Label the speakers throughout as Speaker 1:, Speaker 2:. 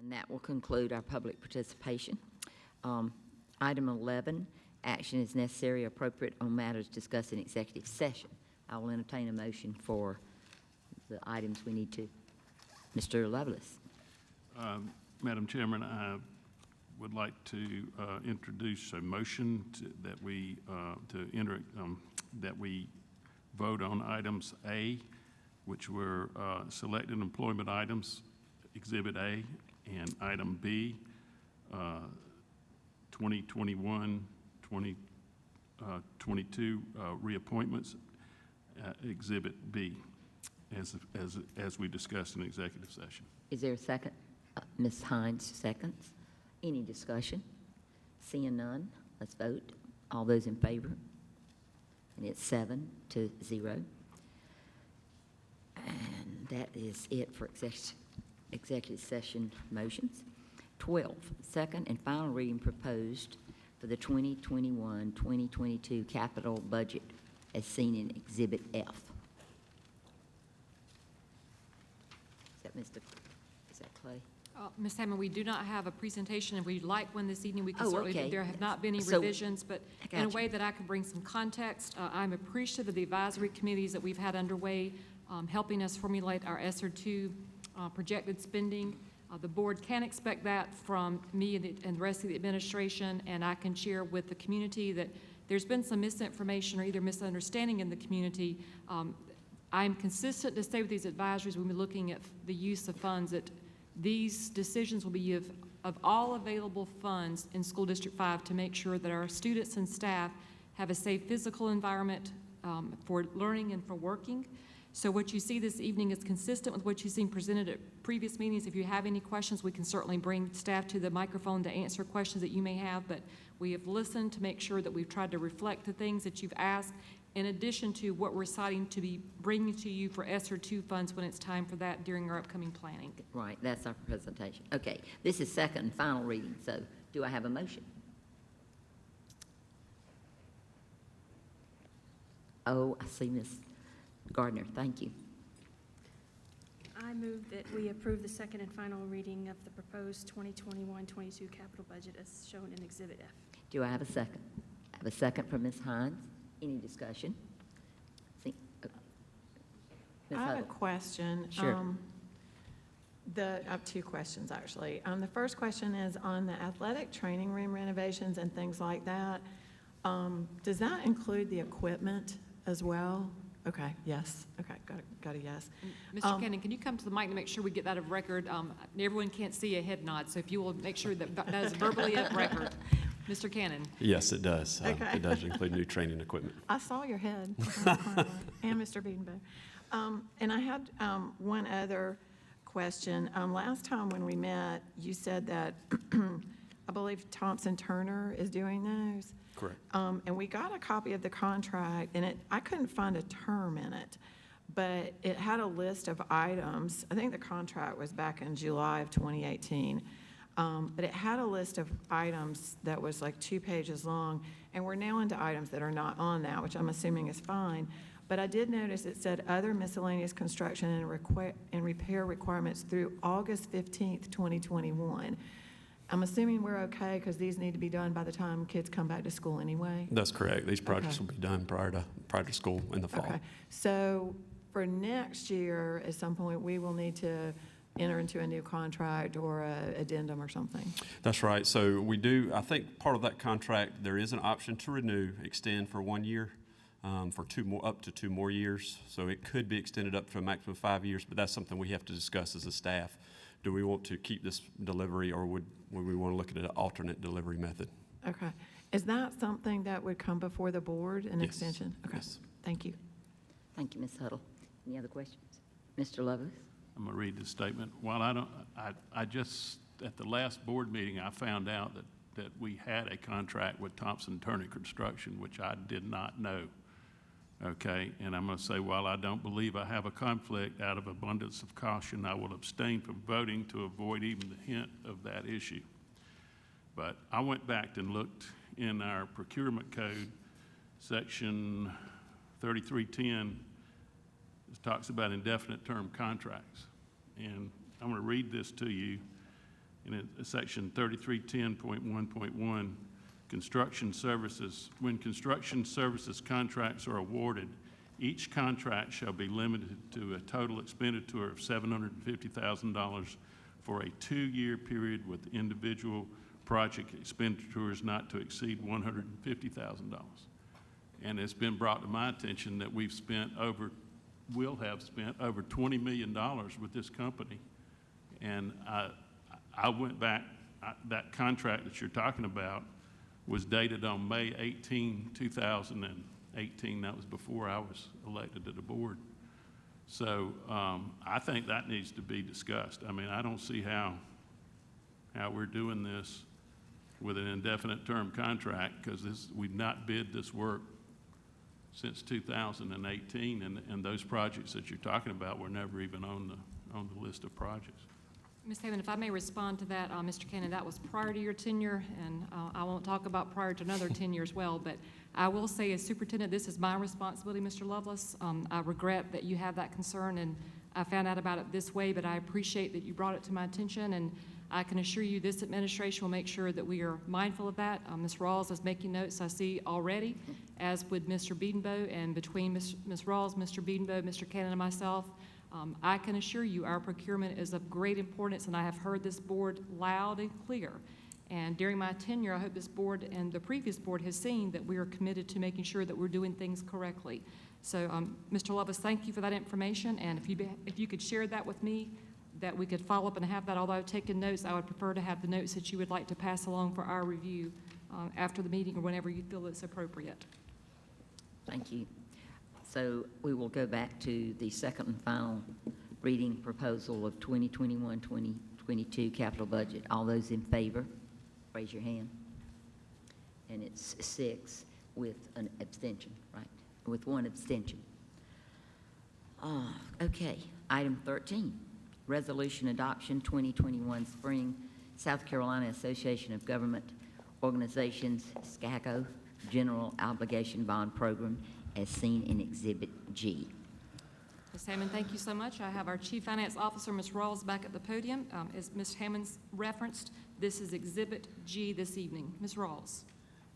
Speaker 1: And that will conclude our public participation. Item 11, action is necessary or appropriate on matters discussed in executive session. I will entertain a motion for the items we need to. Mr. Lovelace.
Speaker 2: Madam Chairman, I would like to introduce a motion that we vote on items A, which were selected employment items, Exhibit A, and item B, 2021, 2022 reappointments, Exhibit B, as we discussed in executive session.
Speaker 1: Is there a second? Ms. Hines seconds. Any discussion? Seeing none, let's vote. All those in favor? And it's 7-0. And that is it for executive session motions. 12, second and final reading proposed for the 2021-2022 capital budget as seen in Exhibit F. Is that Clay?
Speaker 3: Ms. Hammond, we do not have a presentation. If we'd like one this evening, we can certainly.
Speaker 1: Okay.
Speaker 3: There have not been any
Speaker 1: So,
Speaker 3: revisions, but in a way that I can bring some context. I'm appreciative of the advisory committees that we've had underway, helping us formulate our ESSER II projected spending. The board can expect that from me and the rest of the administration, and I can share with the community that there's been some misinformation or either misunderstanding in the community. I'm consistent to stay with these advisories when we're looking at the use of funds, that these decisions will be of all available funds in School District 5 to make sure that our students and staff have a safe physical environment for learning and for working. So what you see this evening is consistent with what you've seen presented at previous meetings. If you have any questions, we can certainly bring staff to the microphone to answer questions that you may have, but we have listened to make sure that we've tried to reflect the things that you've asked, in addition to what we're deciding to be bringing to you for ESSER II funds when it's time for that during our upcoming planning.
Speaker 1: Right, that's our presentation. Okay, this is second and final reading, so do I have a motion? Oh, I see Ms. Gardner, thank you.
Speaker 4: I move that we approve the second and final reading of the proposed 2021-22 capital budget as shown in Exhibit F.
Speaker 1: Do I have a second? I have a second from Ms. Hines. Any discussion? Ms.
Speaker 5: I have a
Speaker 1: Huddle.
Speaker 5: question.
Speaker 1: Sure.
Speaker 5: I have two questions, actually. The first question is on the athletic training room renovations and things like that. Does that include the equipment as well? Okay, yes. Okay, got a yes.
Speaker 3: Mr. Cannon, can you come to the mic to make sure we get that of record? Everyone can't see a head nod, so if you will make sure that that is verbally of record. Mr. Cannon.
Speaker 6: Yes, it does.
Speaker 5: Okay.
Speaker 6: It does include new training equipment.
Speaker 5: I saw your head. And Mr. Biedenbow. And I had one other question. Last time when we met, you said that I believe Thompson Turner is doing those.
Speaker 6: Correct.
Speaker 5: And we got a copy of the contract, and I couldn't find a term in it, but it had a list of items. I think the contract was back in July of 2018. But it had a list of items that was like 2 pages long, and we're now into items that are not on that, which I'm assuming is fine. But I did notice it said other miscellaneous construction and repair requirements through August 15th, 2021. I'm assuming we're okay because these need to be done by the time kids come back to school anyway?
Speaker 6: That's correct. These projects
Speaker 5: Okay.
Speaker 6: will be done prior to school in the fall.
Speaker 5: Okay. So for next year, at some point, we will need to enter into a new contract or an addendum or something?
Speaker 6: That's right. So we do, I think part of that contract, there is an option to renew, extend for 1 year, for up to 2 more years. So it could be extended up to a maximum of 5 years, but that's something we have to discuss as a staff. Do we want to keep this delivery, or would we want to look at an alternate delivery method?
Speaker 5: Okay. Is that something that would come before the board, an
Speaker 6: Yes.
Speaker 5: extension? Okay.
Speaker 6: Yes.
Speaker 5: Thank you.
Speaker 1: Thank you, Ms. Huddle. Any other questions? Mr. Lovelace?
Speaker 2: I'm going to read the statement. While I just, at the last board meeting, I found out that we had a contract with Thompson Turner Construction, which I did not know. Okay, and I'm going to say, while I don't believe I have a conflict, out of abundance of caution, I will abstain from voting to avoid even the hint of that issue. But I went back and looked in our procurement code, section 3310, it talks about indefinite term contracts. And I'm going to read this to you. in section 3310.1.1, construction services. When construction services contracts are awarded, each contract shall be limited to a total expenditure of $750,000 for a 2-year period, with individual project expenditures not to exceed $150,000. And it's been brought to my attention that will have spent over $20 million with this company. And I went back, that contract that you're talking about was dated on May 18, 2018. That was before I was elected to the board. So I think that needs to be discussed. I mean, I don't see how we're doing this with an indefinite term contract, because we've not bid this work since 2018, and those projects that you're talking about were never even on the list of projects.
Speaker 3: Ms. Hammond, if I may respond to that, Mr. Cannon, that was prior to your tenure, and I won't talk about prior to another tenure as well, but I will say as superintendent, this is my responsibility, Mr. Lovelace. I regret that you have that concern, and I found out about it this way, but I appreciate that you brought it to my attention, and I can assure you this administration will make sure that we are mindful of that. Ms. Rawls is making notes, I see already, as would Mr. Beedenbow, and between Ms. Rawls, Mr. Beedenbow, Mr. Cannon, and myself, I can assure you our procurement is of great importance, and I have heard this board loud and clear. And during my tenure, I hope this board and the previous board has seen that we are committed to making sure that we're doing things correctly. So, Mr. Lovelace, thank you for that information, and if you could share that with me, that we could follow up and have that. Although I've taken notes, I would prefer to have the notes that you would like to pass along for our review after the meeting or whenever you feel it's appropriate.
Speaker 1: Thank you. So we will go back to the second and final reading proposal of 2021-2022 capital budget. All those in favor, raise your hand. And it's 6 with an abstention, right? With 1 abstention. Okay, item 13, resolution adoption 2021 spring South Carolina Association of Government Organizations, SCAGO, General Obligation Bond Program, as seen in Exhibit G.
Speaker 3: Ms. Hammond, thank you so much. I have our Chief Finance Officer, Ms. Rawls, back at the podium. As Ms. Hammond's referenced, this is Exhibit G this evening. Ms. Rawls.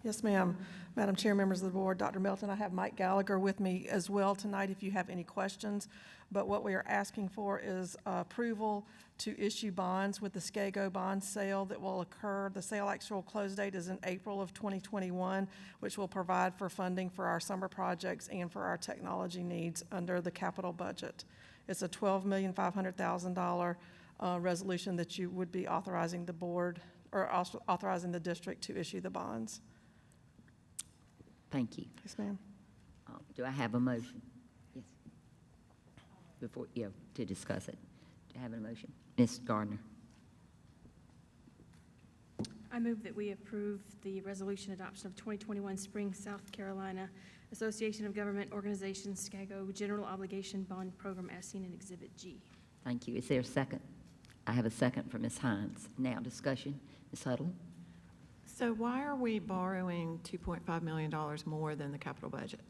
Speaker 7: Yes, ma'am. Madam Chair, members of the board, Dr. Melton, I have Mike Gallagher with me as well tonight if you have any questions. But what we are asking for is approval to issue bonds with the SCAGO bond sale that will occur. The sale actual close date is in April of 2021, which will provide for funding for our summer projects and for our technology needs under the capital budget. It's a $12,500,000 resolution that you would be authorizing the board or authorizing the district to issue the bonds.
Speaker 1: Thank you.
Speaker 7: Yes, ma'am.
Speaker 1: Do I have a motion? Yes. Before, to discuss it. Do I have a motion? Ms. Gardner.
Speaker 4: I move that we approve the resolution adoption of 2021 Spring South Carolina Association of Government Organizations, SCAGO, General Obligation Bond Program as seen in Exhibit G.
Speaker 1: Thank you. Is there a second? I have a second from Ms. Hines. Now discussion. Ms. Huddle?
Speaker 5: So why are we borrowing $2.5 million more than the capital budget?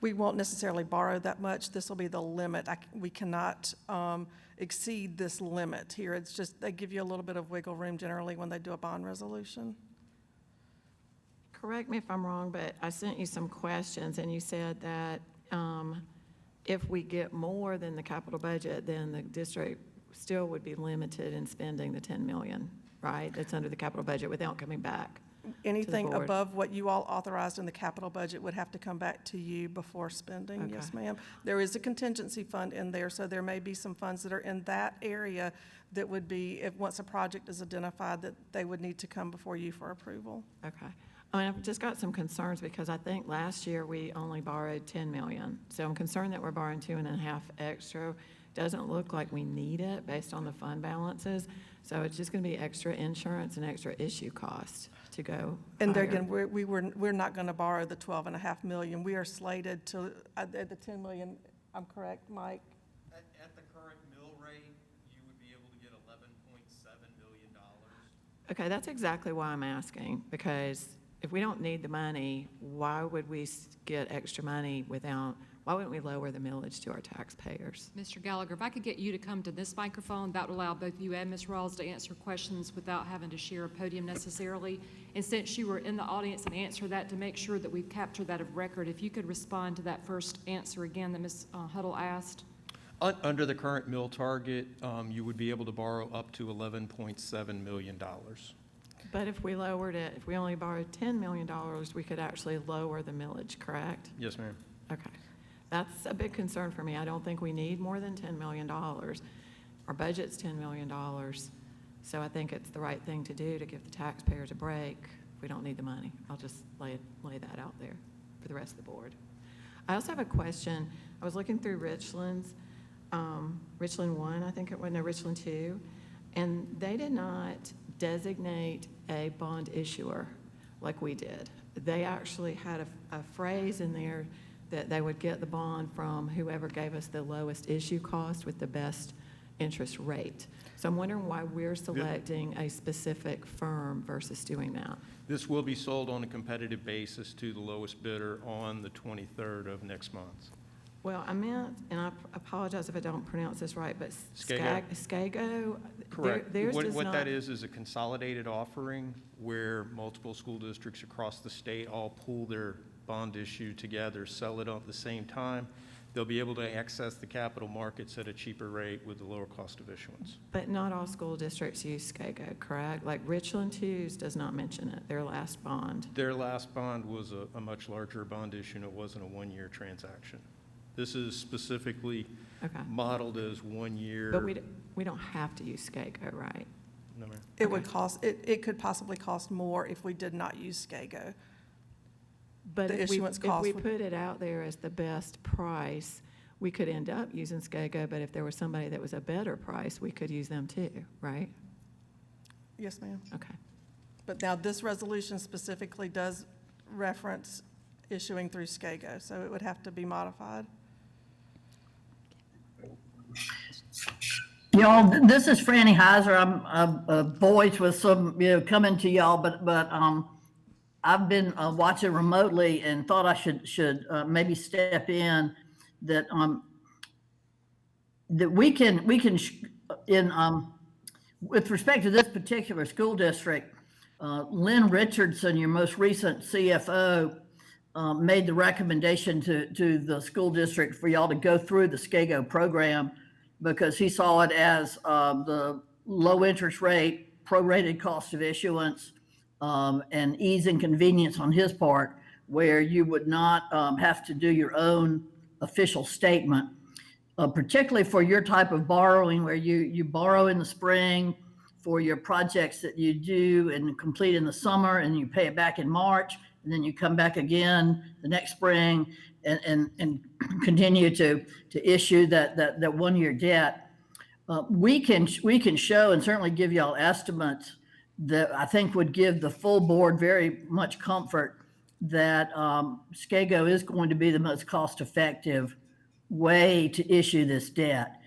Speaker 7: We won't necessarily borrow that much. This will be the limit. We cannot exceed this limit here. It's just, they give you a little bit of wiggle room generally when they do a bond resolution.
Speaker 5: Correct me if I'm wrong, but I sent you some questions, and you said that if we get more than the capital budget, then the district still would be limited in spending the $10 million, right? That's under the capital budget without coming back.
Speaker 7: Anything
Speaker 5: board.
Speaker 7: above what you all authorized in the capital budget would have to come back to you before spending.
Speaker 5: Okay.
Speaker 7: Yes, ma'am. There is a contingency fund in there, so there may be some funds that are in that area that would be, if once a project is identified, that they would need to come before you for approval.
Speaker 5: Okay. I mean, I've just got some concerns because I think last year we only borrowed $10 million. So I'm concerned that we're borrowing 2.5 extra. Doesn't look like we need it based on the fund balances. So it's just going to be extra insurance and extra issue cost to go
Speaker 7: And there
Speaker 5: higher.
Speaker 7: again, we're not going to borrow the 12.5 million. We are slated to, at the 10 million, I'm correct, Mike?
Speaker 8: At the current mill rate, you would be able to get $11.7 million.
Speaker 5: Okay, that's exactly why I'm asking, because if we don't need the money, why would we get extra money without Why wouldn't we lower the millage to our taxpayers?
Speaker 3: Mr. Gallagher, if I could get you to come to this microphone, that would allow both you and Ms. Rawls to answer questions without having to share a podium necessarily. And since you were in the audience and answered that, to make sure that we've captured that of record, if you could respond to that first answer again that Ms. Huddle asked.
Speaker 8: Under the current mill target, you would be able to borrow up to $11.7 million.
Speaker 5: But if we lowered it, if we only borrowed $10 million, we could actually lower the millage, correct?
Speaker 8: Yes, ma'am.
Speaker 5: Okay. That's a big concern for me. I don't think we need more than $10 million. Our budget's $10 million. So I think it's the right thing to do to give the taxpayers a break. We don't need the money. I'll just lay that out there for the rest of the board. I also have a question. I was looking through Richland's, Richland 1, I think it was, no, Richland 2, and they did not designate a bond issuer like we did. They actually had a phrase in there that they would get the bond from whoever gave us the lowest issue cost with the best interest rate. So I'm wondering why we're selecting a specific firm versus doing that.
Speaker 8: This will be sold on a competitive basis to the lowest bidder on the 23rd of next month.
Speaker 5: Well, I meant, and I apologize if I don't pronounce this right, but
Speaker 8: Skago?
Speaker 5: Skago?
Speaker 8: Correct.
Speaker 5: Theirs does
Speaker 8: What
Speaker 5: not.
Speaker 8: that is a consolidated offering where multiple school districts across the state all pool their bond issue together, sell it at the same time. They'll be able to access the capital markets at a cheaper rate with the lower cost of issuance.
Speaker 5: But not all school districts use Skago, correct? Like Richland 2's does not mention it, their last bond.
Speaker 8: Their last bond was a much larger bond issue, and it wasn't a one-year transaction. This is specifically
Speaker 5: Okay.
Speaker 8: modeled as 1 year.
Speaker 5: But we don't have to use Skago, right?
Speaker 8: No, ma'am.
Speaker 7: It would cost, it could possibly cost more if we did not use SCAGO.
Speaker 5: But
Speaker 7: The
Speaker 5: if we
Speaker 7: issuance cost would-
Speaker 5: put it out there as the best price, we could end up using Skago, but if there was somebody that was a better price, we could use them too, right?
Speaker 7: Yes, ma'am.
Speaker 5: Okay.
Speaker 7: But now this resolution specifically does reference issuing through SCAGO, so it would have to be modified.
Speaker 9: Y'all, this is Franny Heiser. I'm a voice with some, coming to y'all, but I've been watching remotely and thought I should maybe step in that we can with respect to this particular school district, Lynn Richardson, your most recent CFO, made the recommendation to the school district for y'all to go through the SCAGO program because he saw it as the low interest rate, prorated cost of issuance, and ease and convenience on his part, where you would not have to do your own official statement, particularly for your type of borrowing, where you borrow in the spring for your projects that you do and complete in the summer, and you pay it back in March, and then you come back again the next spring and continue to issue that 1 year debt. We can show and certainly give y'all estimates that I think would give the full board very much comfort that SCAGO is going to be the most cost-effective way to issue this debt.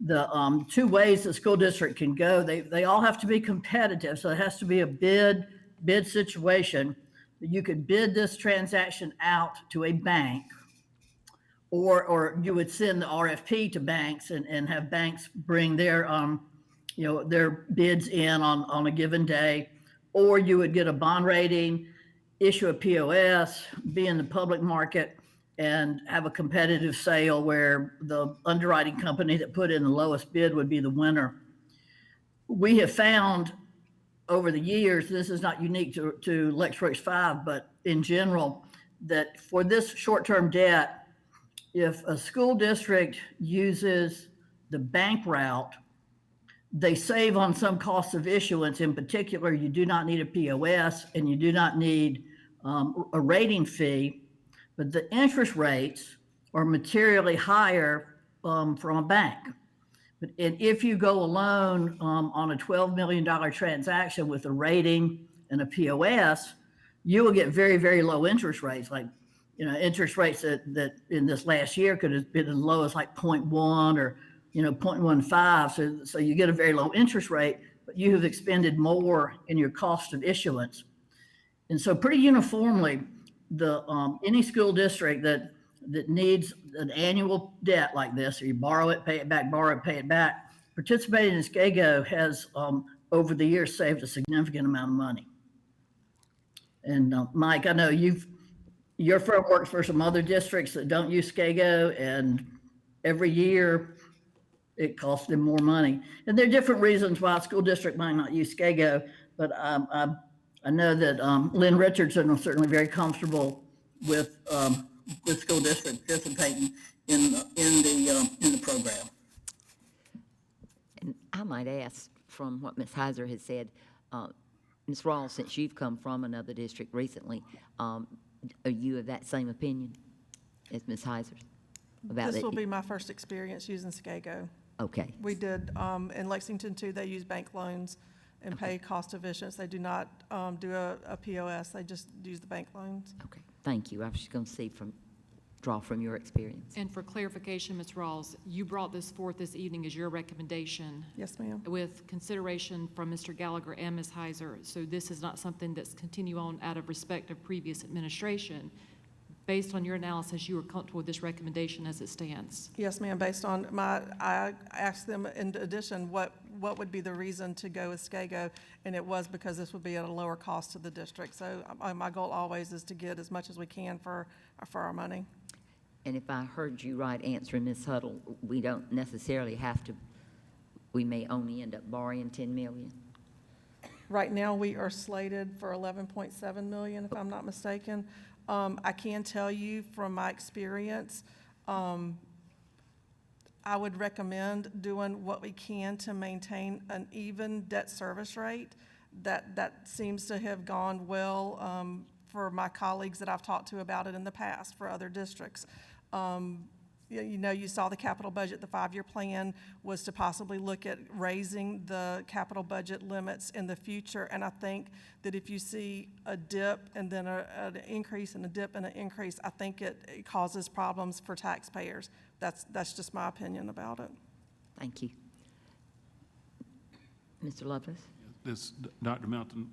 Speaker 9: The two ways the school district can go, they all have to be competitive, so it has to be a bid situation. You could bid this transaction out to a bank, or you would send the RFP to banks and have banks bring their their bids in on a given day, or you would get a bond rating, issue a POS, be in the public market, and have a competitive sale where the underwriting company that put in the lowest bid would be the winner. We have found over the years, this is not unique to Lexington 5, but in general, that for this short-term debt, if a school district uses the bank route, they save on some costs of issuance. In particular, you do not need a POS and you do not need a rating fee, but the interest rates are materially higher from a bank. And if you go alone on a $12 million transaction with a rating and a POS, you will get very, very low interest rates. Like, interest rates that in this last year could have been as low as like 0.1 or 0.15. So you get a very low interest rate, but you have expended more in your cost of issuance. And so pretty uniformly, any school district that that needs an annual debt like this, or you borrow it, pay it back, borrow it, pay it back, participating in SCAGO has, over the years, saved a significant amount of money. And Mike, I know your firm works for some other districts that don't use SCAGO, and every year it costs them more money. And there are different reasons why a school district might not use SCAGO, but I know that Lynn Richardson was certainly very comfortable with school district participating in the program.
Speaker 1: And I might ask, from what Ms. Heiser has said, Ms. Rawls, since you've come from another district recently, are you of that same opinion as Ms. Heiser? About
Speaker 7: This will
Speaker 1: it?
Speaker 7: be my first experience using SCAGO.
Speaker 1: Okay,
Speaker 7: We did, in Lexington too, they use bank loans and pay cost efficiency. They do not do a POS, they just use the bank loans.
Speaker 1: okay, thank you. I was just going to draw from your experience.
Speaker 3: And for clarification, Ms. Rawls, you brought this forth this evening as your recommendation
Speaker 7: Yes, ma'am.
Speaker 3: with consideration from Mr. Gallagher and Ms. Heiser. So this is not something that's continue on out of respect of previous administration. Based on your analysis, you are comfortable with this recommendation as it stands?
Speaker 7: Yes, ma'am, based on I asked them in addition, what would be the reason to go with SCAGO? And it was because this would be at a lower cost to the district. So my goal always is to get as much as we can for our money.
Speaker 1: And if I heard you right answering Ms. Huddle, we don't necessarily have to, we may only end up borrowing $10 million.
Speaker 7: Right now, we are slated for 11.7 million, if I'm not mistaken. I can tell you from my experience, I would recommend doing what we can to maintain an even debt service rate. That seems to have gone well for my colleagues that I've talked to about it in the past for other districts. You saw the capital budget, the 5-year plan was to possibly look at raising the capital budget limits in the future. And I think that if you see a dip and then an increase and a dip and an increase, I think it causes problems for taxpayers. That's just my opinion about it.
Speaker 1: Thank you. Mr. Lovelace?
Speaker 2: This, Dr. Melton,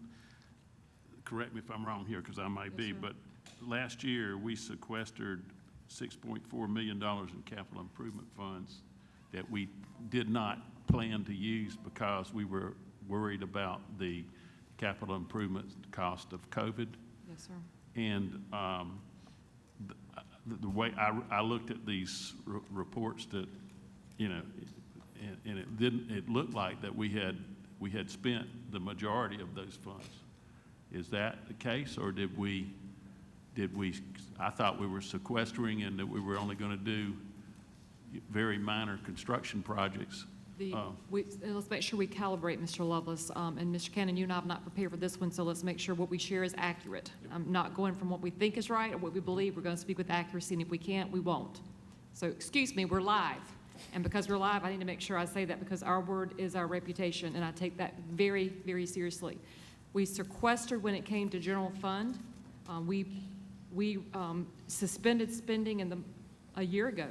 Speaker 2: correct me if I'm wrong here, because I might be, but last year, we sequestered $6.4 million in capital improvement funds that we did not plan to use because we were worried about the capital improvement cost of COVID.
Speaker 3: Yes, sir.
Speaker 2: And the way I looked at these reports that, and it looked like that we had spent the majority of those funds. Is that the case, or did we, I thought we were sequestering and that we were only going to do very minor construction projects.
Speaker 3: Let's make sure we calibrate, Mr. Lovelace. And Mr. Cannon, you and I have not prepared for this one, so let's make sure what we share is accurate. I'm not going from what we think is right or what we believe. We're going to speak with accuracy, and if we can't, we won't. So excuse me, we're live. And because we're live, I need to make sure I say that because our word is our reputation, and I take that very, very seriously. We sequestered when it came to general fund. We suspended spending a year ago,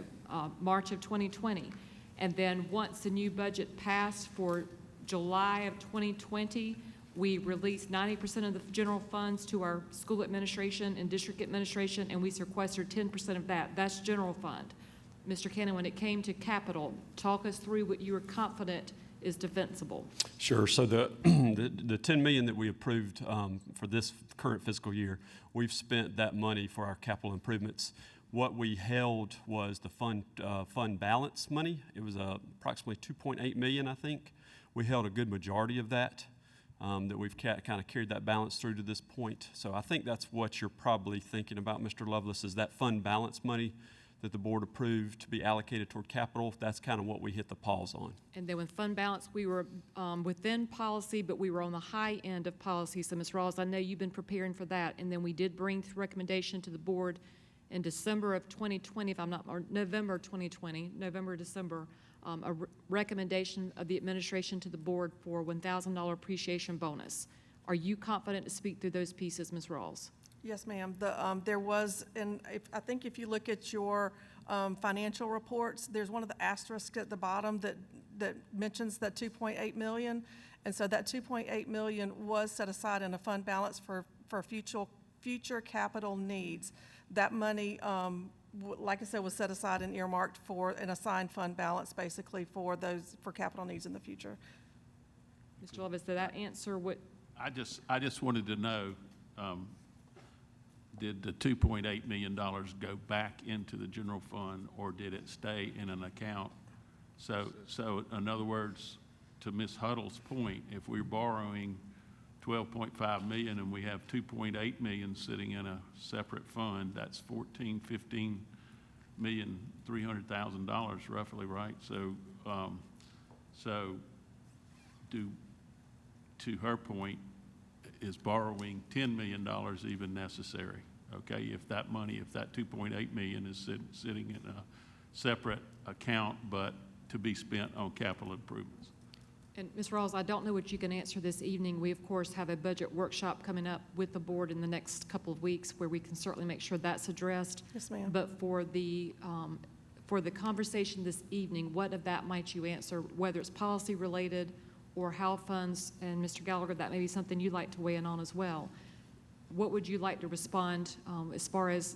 Speaker 3: March of 2020. And then once the new budget passed for July of 2020, we released 90% of the general funds to our school administration and district administration, and we sequestered 10% of that. That's general fund. Mr. Cannon, when it came to capital, talk us through what you are confident is defensible.
Speaker 6: Sure. So the $10 million that we approved for this current fiscal year, we've spent that money for our capital improvements. What we held was the fund balance money. It was approximately $2.8 million, I think. We held a good majority of that, that we've kind of carried that balance through to this point. So I think that's what you're probably thinking about, Mr. Lovelace, is that fund balance money that the board approved to be allocated toward capital. That's kind of what we hit the pause on.
Speaker 3: And then with fund balance, we were within policy, but we were on the high end of policy. So Ms. Rawls, I know you've been preparing for that. And then we did bring the recommendation to the board in December of 2020, if I'm not, or November 2020, December, a recommendation of the administration to the board for $1,000 appreciation bonus. Are you confident to speak through those pieces, Ms. Rawls?
Speaker 7: Yes, ma'am. There was, and I think if you look at your financial reports, there's one of the asterisks at the bottom that mentions that 2.8 million. And so that 2.8 million was set aside in a fund balance for future capital needs. That money like I said, was set aside and earmarked for an assigned fund balance, basically for those, for capital needs in the future.
Speaker 3: Mr. Levis, did that answer what,
Speaker 2: I just wanted to know, did the $2.8 million go back into the general fund, or did it stay in an account? So in other words, to Ms. Huddle's point, if we're borrowing 12.5 million and we have 2.8 million sitting in a separate fund, that's 15 million, $300,000 roughly, right? So to her point, is borrowing $10 million even necessary? Okay, if that money, if that 2.8 million is sitting in a separate account, but to be spent on capital improvements.
Speaker 3: and Ms. Rawls, I don't know what you can answer this evening. We, of course, have a budget workshop coming up with the board in the next couple of weeks where we can certainly make sure that's addressed.
Speaker 7: Yes, ma'am.
Speaker 3: But for the conversation this evening, what of that might you answer, whether it's policy-related or how funds, and Mr. Gallagher, that may be something you'd like to weigh in on as well. What would you like to respond as far as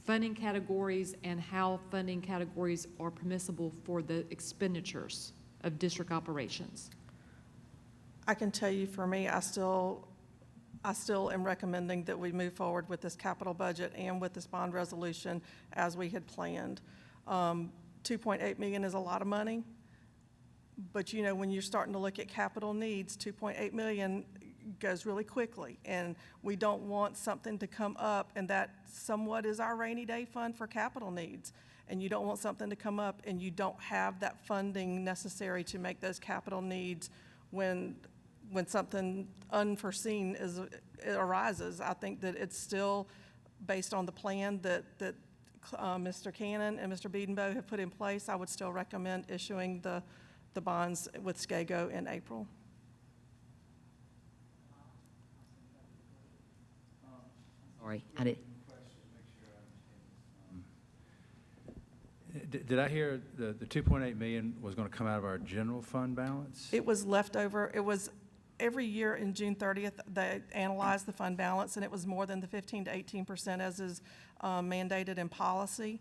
Speaker 3: funding categories and how funding categories are permissible for the expenditures of district operations?
Speaker 7: I can tell you, for me, I still am recommending that we move forward with this capital budget and with this bond resolution as we had planned. 2.8 million is a lot of money, but you know, when you're starting to look at capital needs, 2.8 million goes really quickly, and we don't want something to come up, and that somewhat is our rainy day fund for capital needs. And you don't want something to come up and you don't have that funding necessary to make those capital needs when something unforeseen arises. I think that it's still based on the plan that Mr. Cannon and Mr. Biedenbow have put in place. I would still recommend issuing the bonds with SCAGO in April.
Speaker 1: Sorry, I did.
Speaker 10: Did I hear the 2.8 million was going to come out of our general fund balance?
Speaker 7: It was left over, it was every year in June 30th, they analyze the fund balance, and it was more than the 15 to 18% as is mandated in policy.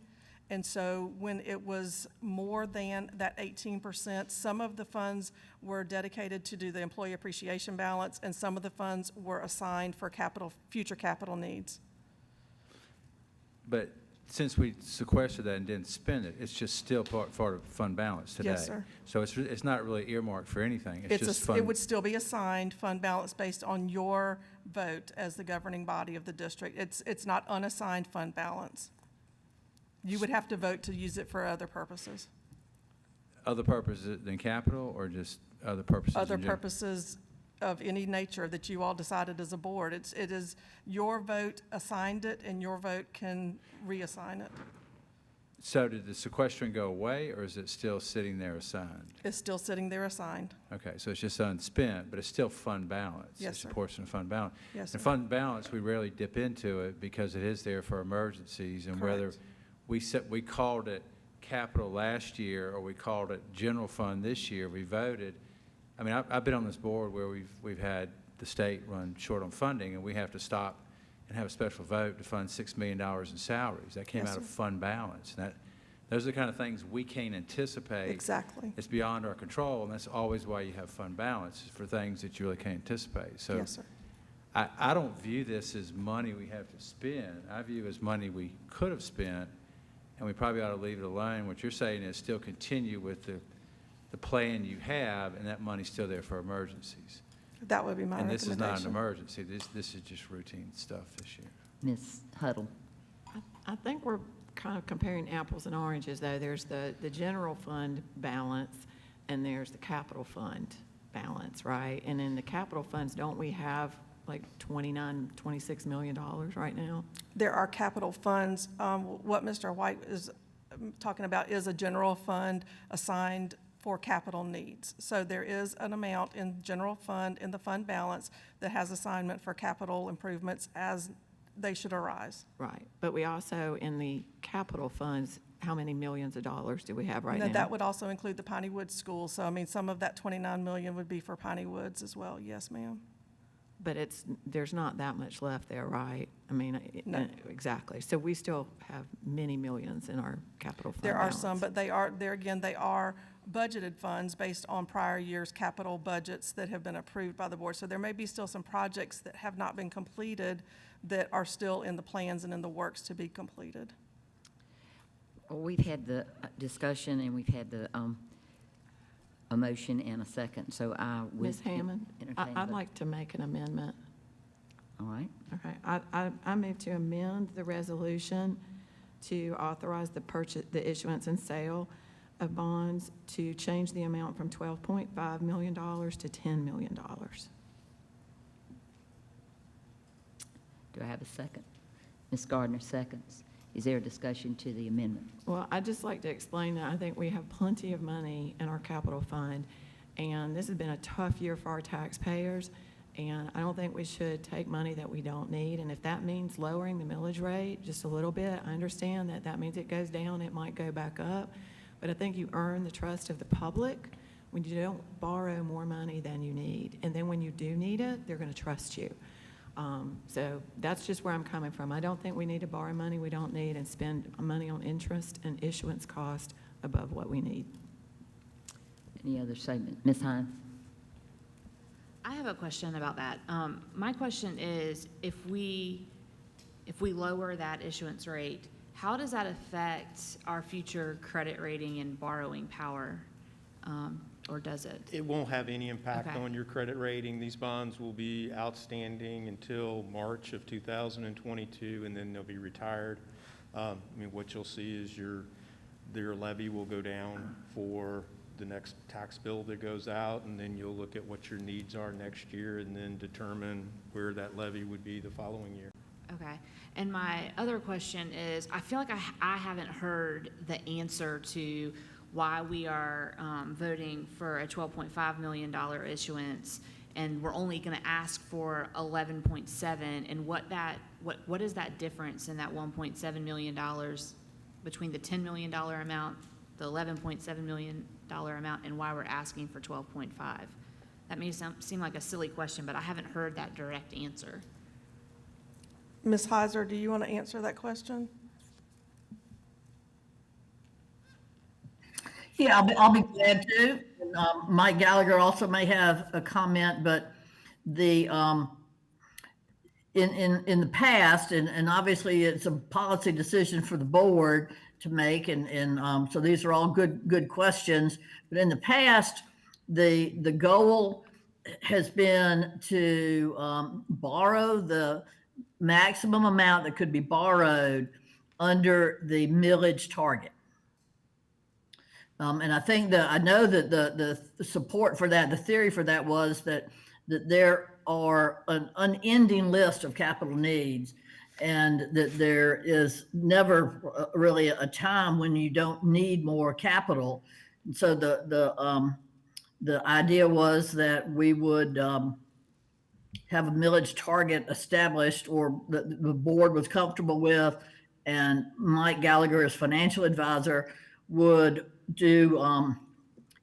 Speaker 7: And so when it was more than that 18%, some of the funds were dedicated to do the employee appreciation balance, and some of the funds were assigned for future capital needs.
Speaker 10: But since we sequestered that and didn't spend it, it's just still part of fund balance today.
Speaker 7: Yes, sir.
Speaker 10: So it's not really earmarked for anything. It's just fund.
Speaker 7: It would still be assigned fund balance based on your vote as the governing body of the district. It's not unassigned fund balance. You would have to vote to use it for other purposes.
Speaker 10: Other purposes than capital, or just other purposes?
Speaker 7: Other
Speaker 10: in general?
Speaker 7: purposes of any nature that you all decided as a board. It is your vote assigned it, and your vote can reassign it.
Speaker 10: So did the sequestering go away, or is it still sitting there assigned?
Speaker 7: It's still sitting there assigned.
Speaker 10: Okay, so it's just unspent, but it's still fund balance.
Speaker 7: Yes,
Speaker 10: It's
Speaker 7: sir.
Speaker 10: a portion of fund balance.
Speaker 7: Yes,
Speaker 10: And
Speaker 7: sir.
Speaker 10: fund balance, we rarely dip into it because it is there for emergencies, and whether
Speaker 7: Correct.
Speaker 10: we called it capital last year or we called it general fund this year, we voted. I mean, I've been on this board where we've had the state run short on funding, and we have to stop and have a special vote to fund $6 million in salaries. That came
Speaker 7: Yes,
Speaker 10: out of
Speaker 7: sir.
Speaker 10: fund balance. And those are the kind of things we can't anticipate.
Speaker 7: Exactly.
Speaker 10: It's beyond our control, and that's always why you have fund balance, is for things that you really can't anticipate. So
Speaker 7: Yes, sir.
Speaker 10: I don't view this as money we have to spend. I view it as money we could have spent, and we probably ought to leave it alone. What you're saying is still continue with the plan you have, and that money's still there for emergencies.
Speaker 7: That would be my
Speaker 10: And
Speaker 7: recommendation.
Speaker 10: this is not an emergency. This is just routine stuff this year.
Speaker 1: Ms. Huddle.
Speaker 5: I think we're kind of comparing apples and oranges, though. There's the general fund balance, and there's the capital fund balance, right? And in the capital funds, don't we have like $26 million right now?
Speaker 7: There are capital funds. What Mr. White is talking about is a general fund assigned for capital needs. So there is an amount in general fund, in the fund balance, that has assignment for capital improvements as they should arise.
Speaker 5: Right. But we also, in the capital funds, how many millions of dollars do we have right
Speaker 7: Now,
Speaker 5: now?
Speaker 7: that would also include the Piney Woods School. So, I mean, some of that 29 million would be for Piney Woods as well. Yes, ma'am.
Speaker 5: but there's not that much left there, right? I mean,
Speaker 7: No.
Speaker 5: exactly. So we still have many millions in our capital fund
Speaker 7: There are some,
Speaker 5: balance.
Speaker 7: but they are budgeted funds based on prior year's capital budgets that have been approved by the board. So there may be still some projects that have not been completed that are still in the plans and in the works to be completed.
Speaker 1: Well, we've had the discussion and we've had the, a motion and a second, so I would.
Speaker 5: Ms. Hammond,
Speaker 1: entertain
Speaker 5: I'd
Speaker 1: the-
Speaker 5: like to make an amendment.
Speaker 1: All right,
Speaker 5: Okay, I move to amend the resolution to authorize the issuance and sale of bonds to change the amount from $12.5 million to $10 million.
Speaker 1: do I have a second? Ms. Gardner seconds. Is there a discussion to the amendment?
Speaker 5: Well, I'd just like to explain that I think we have plenty of money in our capital fund, and this has been a tough year for our taxpayers, and I don't think we should take money that we don't need, and if that means lowering the millage rate just a little bit, I understand that that means it goes down, it might go back up, but I think you earn the trust of the public when you don't borrow more money than you need, and then when you do need it, they're going to trust you. So that's just where I'm coming from. I don't think we need to borrow money we don't need and spend money on interest and issuance cost above what we need.
Speaker 1: Any other statement? Ms. Hines?
Speaker 11: I have a question about that. My question is, if we lower that issuance rate, how does that affect our future credit rating and borrowing power? Or does it?
Speaker 8: It won't have any impact
Speaker 11: Okay.
Speaker 8: on your credit rating. These bonds will be outstanding until March of 2022, and then they'll be retired. I mean, what you'll see is their levy will go down for the next tax bill that goes out, and then you'll look at what your needs are next year and then determine where that levy would be the following year.
Speaker 11: Okay. And my other question is, I feel like I haven't heard the answer to why we are voting for a $12.5 million issuance, and we're only going to ask for 11.7, and what is that difference in that $1.7 million between the $10 million amount, the $11.7 million amount, and why we're asking for 12.5? That may seem like a silly question, but I haven't heard that direct answer.
Speaker 7: Ms. Heiser, do you want to answer that question?
Speaker 9: Yeah, I'll be glad to. And, Mike Gallagher also may have a comment, but the, in the past, and obviously it's a policy decision for the board to make, and so these are all good questions. But in the past, the goal has been to borrow the maximum amount that could be borrowed under the millage target. And I think I know that the support for that, the theory for that was that there are an unending list of capital needs, and that there is never really a time when you don't need more capital. And so the idea was that we would have a millage target established, or that the board was comfortable with, and Mike Gallagher, as financial advisor, would do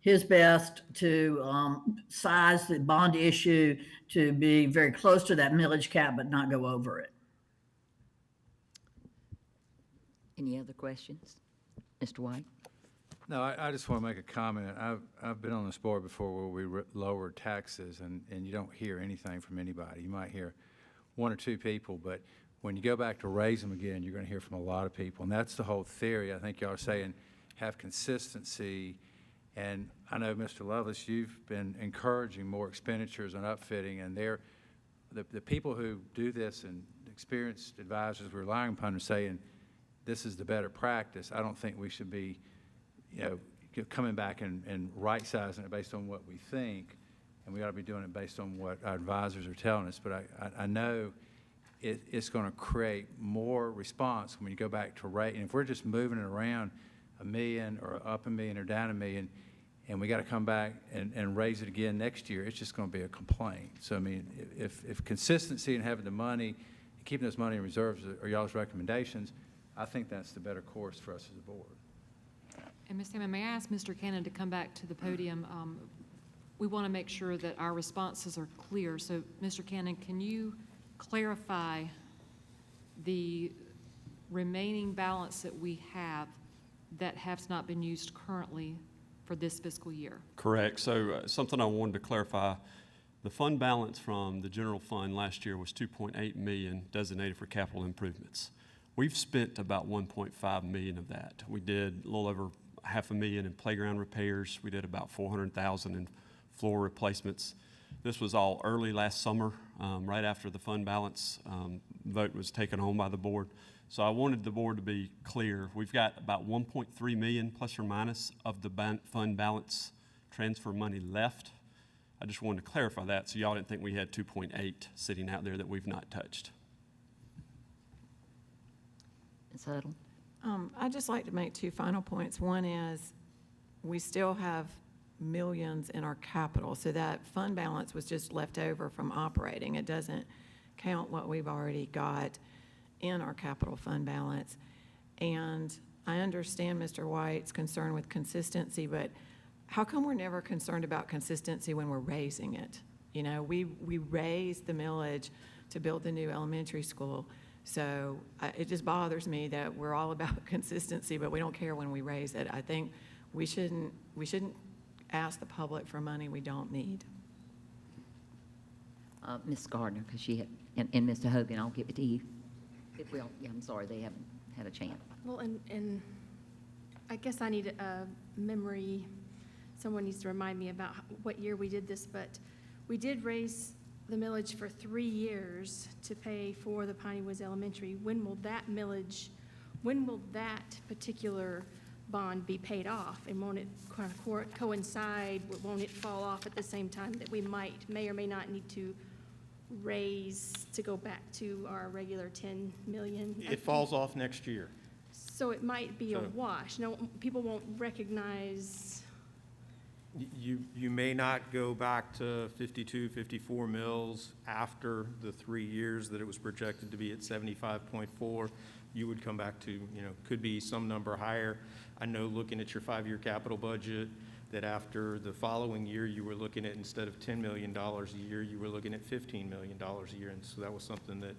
Speaker 9: his best to size the bond issue to be very close to that millage cap, but not go over it.
Speaker 1: Any other questions? Mr. White?
Speaker 10: No, I just want to make a comment. I've been on this board before where we lowered taxes, and you don't hear anything from anybody. You might hear one or two people, but when you go back to raise them again, you're going to hear from a lot of people. And that's the whole theory. I think y'all are saying have consistency. And I know, Mr. Lovelace, you've been encouraging more expenditures on upfitting, and the people who do this and experienced advisors we're relying upon are saying this is the better practice. I don't think we should be, coming back and right-sizing it based on what we think, and we ought to be doing it based on what our advisors are telling us. But I know it's going to create more response when you go back to rate. And if we're just moving it around $1 million or up $1 million or down $1 million, and we got to come back and raise it again next year, it's just going to be a complaint. So, I mean, if consistency and having the money and keeping this money in reserves are y'all's recommendations, I think that's the better course for us as a board.
Speaker 3: And Ms. Hammond, may I ask Mr. Cannon to come back to the podium? we want to make sure that our responses are clear. So, Mr. Cannon, can you clarify the remaining balance that we have that has not been used currently for this fiscal year?
Speaker 6: Correct. So something I wanted to clarify, the fund balance from the general fund last year was 2.8 million designated for capital improvements. We've spent about 1.5 million of that. We did a little over $500,000 in playground repairs. We did about 400,000 in floor replacements. This was all early last summer, right after the fund balance vote was taken home by the board. So I wanted the board to be clear. We've got about 1.3 million plus or minus of the fund balance transfer money left. I just wanted to clarify that so y'all didn't think we had 2.8 sitting out there that we've not touched.
Speaker 1: Ms. Huddle?
Speaker 5: I'd just like to make two final points. One is, we still have millions in our capital, so that fund balance was just left over from operating. It doesn't count what we've already got in our capital fund balance. And I understand Mr. White's concern with consistency, but how come we're never concerned about consistency when we're raising it? You know, we raised the millage to build the new elementary school. So it just bothers me that we're all about consistency, but we don't care when we raise it. I think we shouldn't ask the public for money we don't need.
Speaker 1: Ms. Gardner, because she had, and Mr. Hogan, I'll give it to you. Well, yeah, I'm sorry, they haven't had a chance.
Speaker 4: Well, and I guess I need a memory, someone needs to remind me about what year we did this, but we did raise the millage for 3 years to pay for the Piney Woods Elementary. When will that particular bond be paid off? And won't it kind of coincide, won't it fall off at the same time that we may or may not need to raise to go back to our regular 10 million?
Speaker 8: It falls off next year.
Speaker 4: So it might be a
Speaker 8: So-
Speaker 4: wash. No, people won't recognize.
Speaker 8: You may not go back to 52, 54 mils after the 3 years that it was projected to be at 75.4. You would come back to, could be some number higher. I know looking at your 5-year capital budget, that after the following year, you were looking at, instead of $10 million a year, you were looking at $15 million a year. And so that was something that,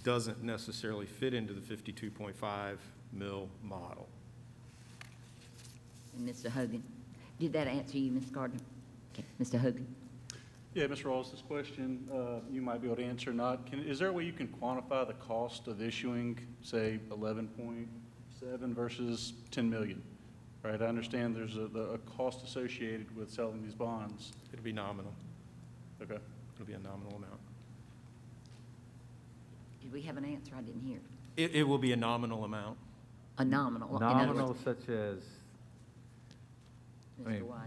Speaker 8: doesn't necessarily fit into the 52.5 mil model.
Speaker 1: And Mr. Hogan, did that answer you, Ms. Gardner? Okay, Mr. Hogan?
Speaker 12: Yeah, Mr. Rawls, this question you might be able to answer or not. Is there a way you can quantify the cost of issuing, say, 11.7 versus 10 million? Right, I understand there's a cost associated with selling these bonds.
Speaker 8: It'd be nominal.
Speaker 12: Okay.
Speaker 8: It'll be a nominal amount.
Speaker 1: Did we have an answer? I didn't hear.
Speaker 8: It will be a nominal amount.
Speaker 1: A nominal. In other
Speaker 10: Nominal
Speaker 1: words,
Speaker 10: such as, I
Speaker 1: Mr.
Speaker 10: mean,
Speaker 1: White.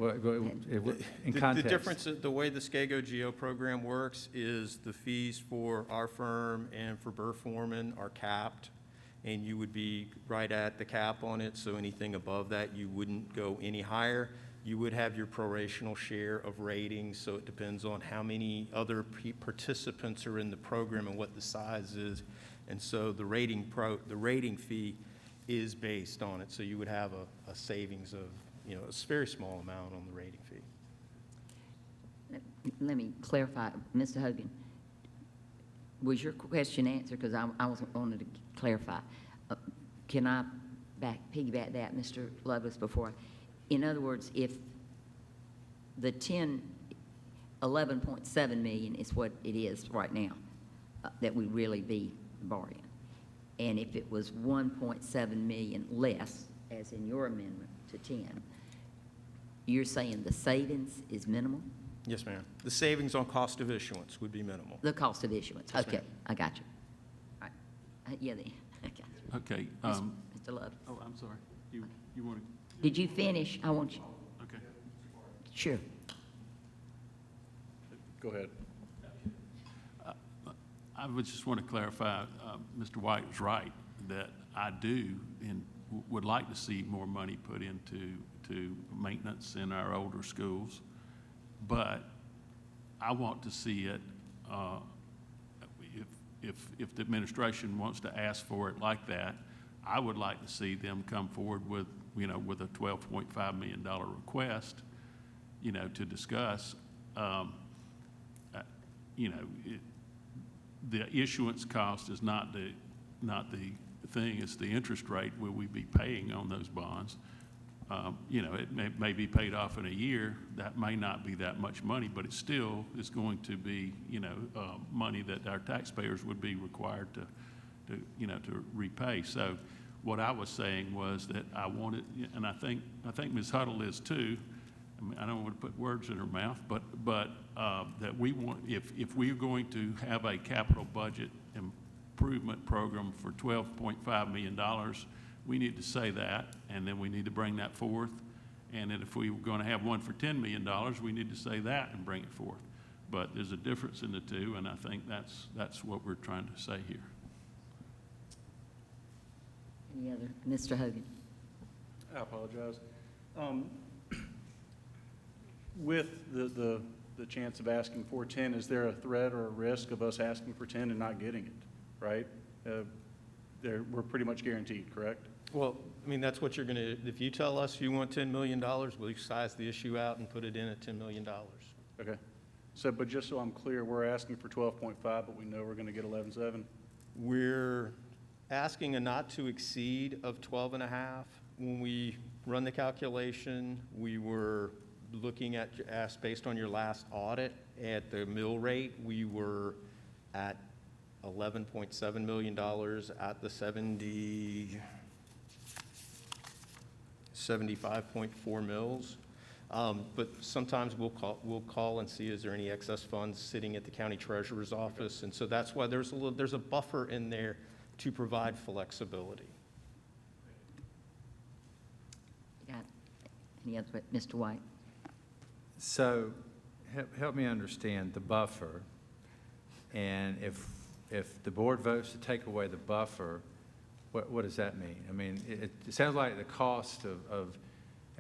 Speaker 10: in
Speaker 8: The
Speaker 10: context.
Speaker 8: difference, the way the SCAGO GEO program works is the fees for our firm and for Burr Foreman are capped, and you would be right at the cap on it, so anything above that, you wouldn't go any higher. You would have your prorational share of ratings, so it depends on how many other participants are in the program and what the size is. And so the rating fee is based on it, so you would have a savings of, a very small amount on the rating fee.
Speaker 1: Let me clarify, Mr. Hogan. Was your question answered? Because I wanted to clarify. Can I piggyback that, Mr. Lovelace, before? In other words, if the 11.7 million is what it is right now, that we really be borrowing, and if it was 1.7 million less, as in your amendment to 10, you're saying the savings is minimal?
Speaker 8: Yes, ma'am. The savings on cost of issuance would be minimal.
Speaker 1: The cost of issuance.
Speaker 8: Yes,
Speaker 1: Okay,
Speaker 8: ma'am.
Speaker 1: I got you. All right. Yeah, then, I got you.
Speaker 2: Okay.
Speaker 1: Mr. Love,
Speaker 2: Oh, I'm sorry. You want to,
Speaker 1: did you finish? I want you,
Speaker 2: okay.
Speaker 1: sure.
Speaker 12: Go ahead.
Speaker 2: I would just want to clarify, Mr. White was right, that I do and would like to see more money put into maintenance in our older schools. But I want to see it, if the administration wants to ask for it like that, I would like to see them come forward with, with a $12.5 million request you know, to discuss. You know, the issuance cost is not the thing, it's the interest rate will we be paying on those bonds. You know, it may be paid off in a year. That may not be that much money, but it still is going to be, you know, money that our taxpayers would be required to repay. So what I was saying was that I wanted, and I think Ms. Huddle is too, I mean, I don't want to put words in her mouth, but that we want, if we are going to have a capital budget improvement program for $12.5 million, we need to say that, and then we need to bring that forth. And then if we were going to have one for $10 million, we need to say that and bring it forth. But there's a difference in the two, and I think that's what we're trying to say here.
Speaker 1: Any other? Mr. Hogan?
Speaker 12: I apologize. With the chance of asking for 10, is there a threat or a risk of us asking for 10 and not getting it, right? We're pretty much guaranteed, correct?
Speaker 8: Well, I mean, that's what you're going to, if you tell us you want $10 million, we'll size the issue out and put it in at $10 million.
Speaker 12: Okay. So, but just so I'm clear, we're asking for 12.5, but we know we're going to get 11.7?
Speaker 8: We're asking a not to exceed of 12.5. When we run the calculation, we were looking at, based on your last audit, at the mill rate, we were at $11.7 million at the 75.4 mills. But sometimes we'll call and see, is there any excess funds sitting at the county treasurer's office? And so that's why there's a buffer in there to provide flexibility.
Speaker 1: Got any other? Mr. White?
Speaker 10: So help me understand the buffer, and if the board votes to take away the buffer, what does that mean? I mean, it sounds like the cost of,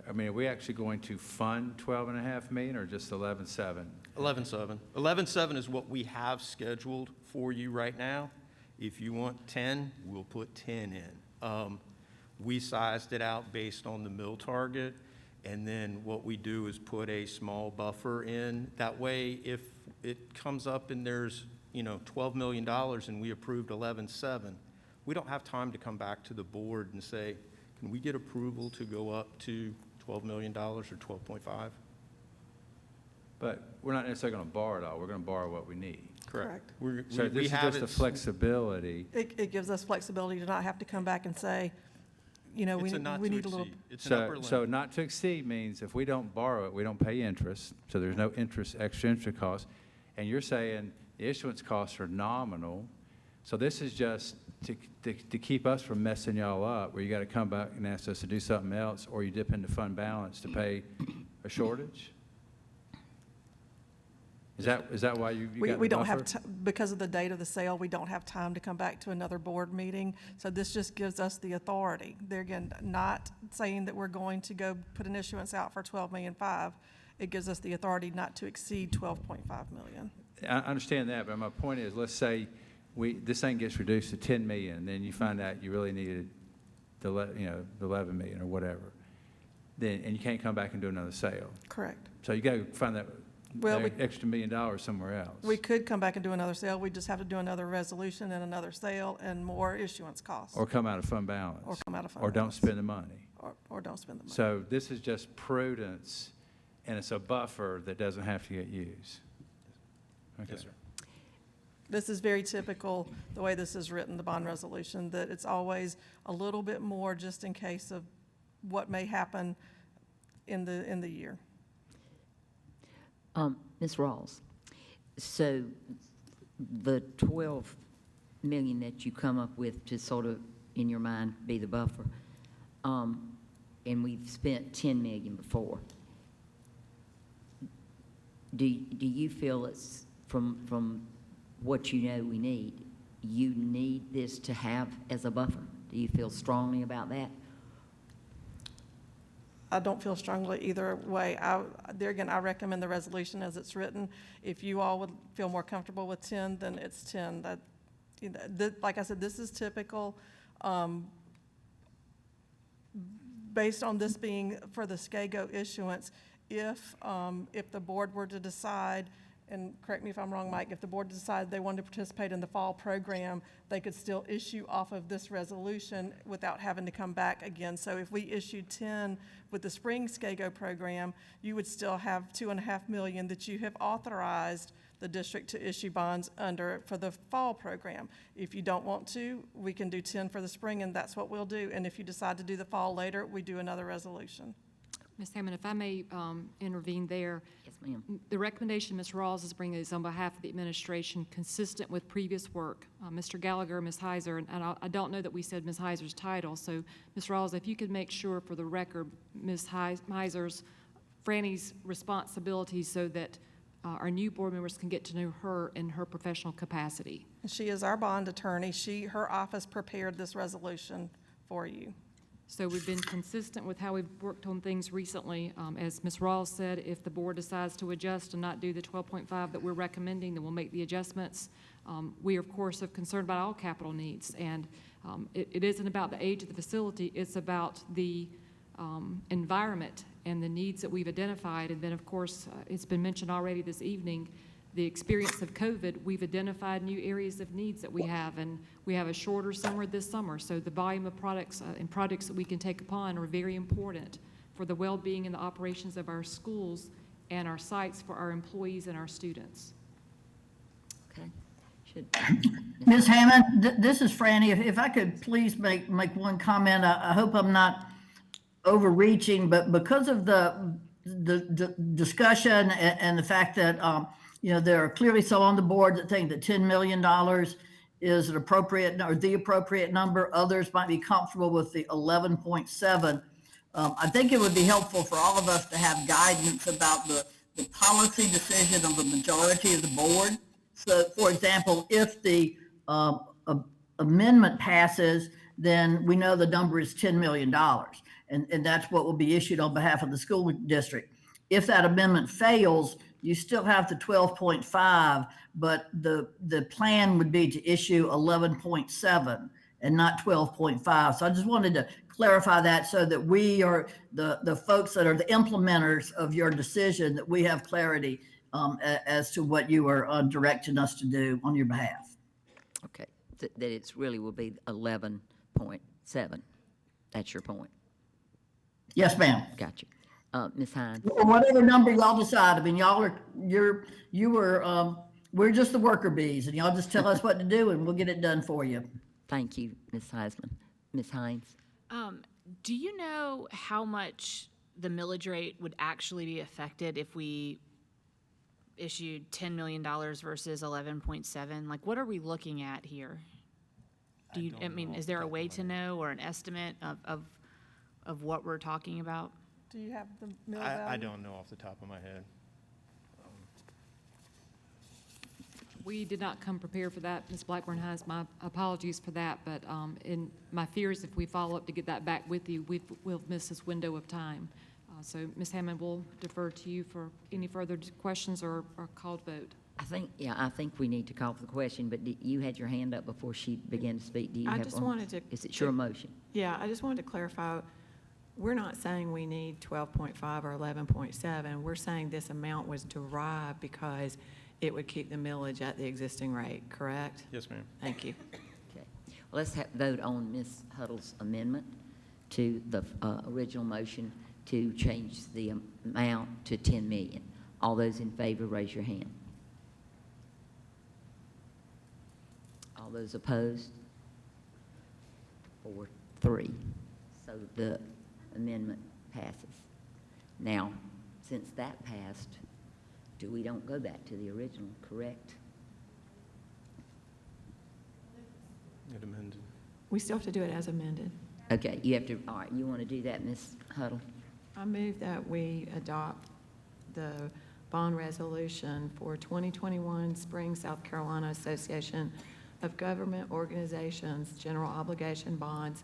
Speaker 10: I mean, are we actually going to fund 12.5 million or just 11.7?
Speaker 8: 11.7. 11.7 is what we have scheduled for you right now. If you want 10, we'll put 10 in. We sized it out based on the mill target, and then what we do is put a small buffer in. That way, if it comes up and there's, you know, $12 million and we approved 11.7, we don't have time to come back to the board and say, can we get approval to go up to $12 million or 12.5?
Speaker 10: But we're not necessarily going to borrow it all. We're going to borrow what we need.
Speaker 7: Correct.
Speaker 10: So this is just a flexibility.
Speaker 7: It gives us flexibility to not have to come back and say, you know, we
Speaker 8: It's a not
Speaker 7: we
Speaker 8: to
Speaker 7: need a little.
Speaker 8: exceed. It's an upper
Speaker 10: So
Speaker 8: limit.
Speaker 10: not to exceed means if we don't borrow it, we don't pay interest, so there's no extra interest cost. And you're saying the issuance costs are nominal, so this is just to keep us from messing y'all up, where you got to come back and ask us to do something else, or you dip into fund balance to pay a shortage? Is that why you got the
Speaker 7: We don't have,
Speaker 10: buffer?
Speaker 7: because of the date of the sale, we don't have time to come back to another board meeting. So this just gives us the authority. They're again, not saying that we're going to go put an issuance out for 12.5 million. It gives us the authority not to exceed 12.5 million.
Speaker 10: I understand that, but my point is, let's say this thing gets reduced to 10 million, and then you find out you really needed the 11 million or whatever, and you can't come back and do another sale.
Speaker 7: Correct.
Speaker 10: So you got to find that
Speaker 7: Well,
Speaker 10: extra $1 million somewhere else.
Speaker 7: We could come back and do another sale. We just have to do another resolution and another sale and more issuance costs.
Speaker 10: Or come out of fund balance.
Speaker 7: Or come out of fund
Speaker 10: Or don't
Speaker 7: balance.
Speaker 10: spend the money.
Speaker 7: Or don't spend the money.
Speaker 10: So this is just prudence, and it's a buffer that doesn't have to get used. Okay.
Speaker 8: Yes, sir.
Speaker 7: This is very typical, the way this is written, the bond resolution, that it's always a little bit more just in case of what may happen in the year.
Speaker 1: Ms. Rawls, so the 12 million that you come up with to sort of, in your mind, be the buffer, and we've spent 10 million before, do you feel it's from what you know we need, you need this to have as a buffer? Do you feel strongly about that?
Speaker 7: I don't feel strongly either way. There again, I recommend the resolution as it's written. If you all would feel more comfortable with 10, then it's 10. That, you know, like I said, this is typical. Based on this being for the SCAGO issuance, if the board were to decide, and correct me if I'm wrong, Mike, if the board decided they wanted to participate in the fall program, they could still issue off of this resolution without having to come back again. So if we issued 10 with the spring SCAGO program, you would still have $2.5 million that you have authorized the district to issue bonds under for the fall program. If you don't want to, we can do 10 for the spring, and that's what we'll do. And if you decide to do the fall later, we do another resolution.
Speaker 3: Ms. Hammond, if I may intervene there.
Speaker 1: Yes, ma'am.
Speaker 3: The recommendation Ms. Rawls is bringing is on behalf of the administration, consistent with previous work. Mr. Gallagher, Ms. Heiser, and I don't know that we said Ms. Heiser's title, so Ms. Rawls, if you could make sure for the record, Ms. Heiser's, Franny's responsibilities so that our new board members can get to know her in her professional capacity.
Speaker 7: She is our bond attorney. Her office prepared this resolution for you.
Speaker 3: So we've been consistent with how we've worked on things recently. As Ms. Rawls said, if the board decides to adjust and not do the 12.5 that we're recommending, then we'll make the adjustments. We, of course, are concerned about all capital needs, and it isn't about the age of the facility, it's about the environment and the needs that we've identified. And then, of course, it's been mentioned already this evening, the experience of COVID, we've identified new areas of needs that we have, and we have a shorter summer this summer. So the volume of products and projects that we can take upon are very important for the well-being and the operations of our schools and our sites for our employees and our students.
Speaker 1: Okay.
Speaker 9: Ms. Hammond, this is Franny. If I could please make one comment. I hope I'm not overreaching, but because of the discussion and the fact that there are clearly some on the board that think that $10 million is an appropriate or the appropriate number. Others might be comfortable with the 11.7. I think it would be helpful for all of us to have guidance about the policy decision of the majority of the board. So, for example, if the amendment passes, then we know the number is $10 million, and that's what will be issued on behalf of the school district. If that amendment fails, you still have the 12.5, but the plan would be to issue 11.7 and not 12.5. So I just wanted to clarify that so that we are the folks that are the implementers of your decision, that we have clarity as to what you are directing us to do on your behalf.
Speaker 1: Okay, that it's really will be 11.7. That's your point.
Speaker 9: Yes, ma'am.
Speaker 1: Gotcha. Ms. Hines?
Speaker 9: Or whatever number y'all decide. I mean, we're just the worker bees, and y'all just tell us what to do, and we'll get it done for you.
Speaker 1: Thank you, Ms. Heisman. Ms. Hines?
Speaker 11: Do you know how much the millage rate would actually be affected if we issued $10 million versus 11.7? Like, what are we looking at here? Is there a way to know or an estimate of what we're talking about?
Speaker 7: Do you have the mill value?
Speaker 8: I don't know off the top of my head.
Speaker 3: We did not come prepared for that. Ms. Blackburn has my apologies for that, but in my fears, if we follow up to get that back with you, we'll miss this window of time. So, Ms. Hammond, we'll defer to you for any further questions or called vote.
Speaker 1: I think we need to call for the question, but you had your hand up before she began to speak. Do you have one? Is it your motion?
Speaker 5: Yeah, I just wanted to clarify. We're not saying we need 12.5 or 11.7. We're saying this amount was derived because it would keep the millage at the existing rate, correct?
Speaker 8: Yes, ma'am.
Speaker 5: Thank you.
Speaker 1: Okay. Well, let's vote on Ms. Huddle's amendment to the original motion to change the amount to $10 million. All those in favor, raise your hand. All those opposed? 4-3. So the amendment passes. Now, since that passed, we don't go back to the original, correct?
Speaker 8: It amended.
Speaker 5: We still have to do it as amended.
Speaker 1: Okay, you have to, all right, you want to do that, Ms. Huddle?
Speaker 5: I move that we adopt the bond resolution for 2021 Spring South Carolina Association of Government Organizations General Obligation Bonds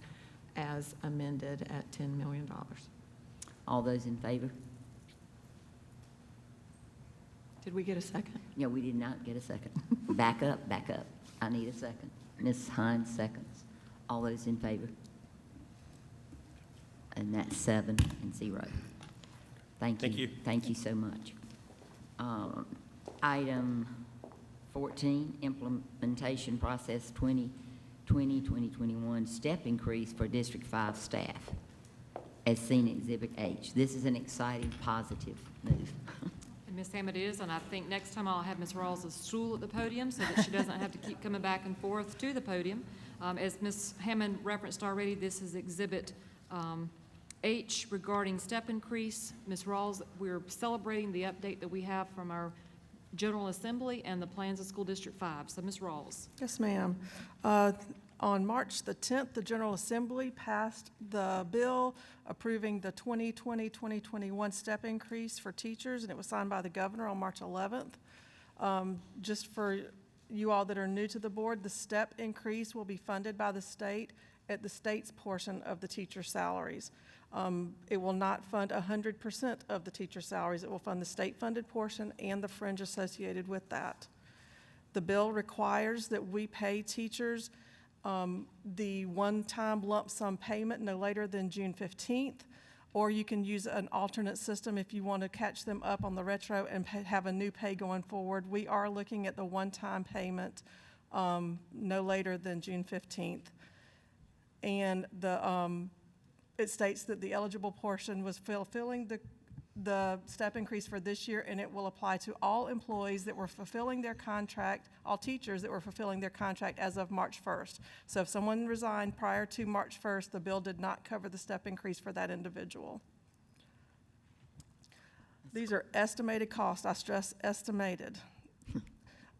Speaker 5: as amended at $10 million.
Speaker 1: All those in favor?
Speaker 5: Did we get a second?
Speaker 1: No, we did not get a second. Back up, back up. I need a second. Ms. Hines seconds. All those in favor? And that's 7-0. Thank you.
Speaker 8: Thank you.
Speaker 1: Thank you so much. Item 14, implementation process 2020-2021 step increase for District 5 staff, as seen in Exhibit H. This is an exciting, positive move.
Speaker 3: And Ms. Hammond is, and I think next time I'll have Ms. Rawls' stool at the podium so that she doesn't have to keep coming back and forth to the podium. As Ms. Hammond referenced already, this is Exhibit H regarding step increase. Ms. Rawls, we're celebrating the update that we have from our General Assembly and the plans of School District 5. So, Ms. Rawls.
Speaker 7: Yes, ma'am. On March the 10th, the General Assembly passed the bill approving the 2020-2021 step increase for teachers, and it was signed by the governor on March 11th. Just for you all that are new to the board, the step increase will be funded by the state at the state's portion of the teacher salaries. It will not fund 100% of the teacher salaries. It will fund the state-funded portion and the fringe associated with that. The bill requires that we pay teachers the one-time lump sum payment no later than June 15th, or you can use an alternate system if you want to catch them up on the retro and have a new pay going forward. We are looking at the one-time payment no later than June 15th. And it states that the eligible portion was fulfilling the step increase for this year, and it will apply to all employees that were fulfilling their contract, all teachers that were fulfilling their contract as of March 1st. So if someone resigned prior to March 1st, the bill did not cover the step increase for that individual. These are estimated costs. I stress estimated.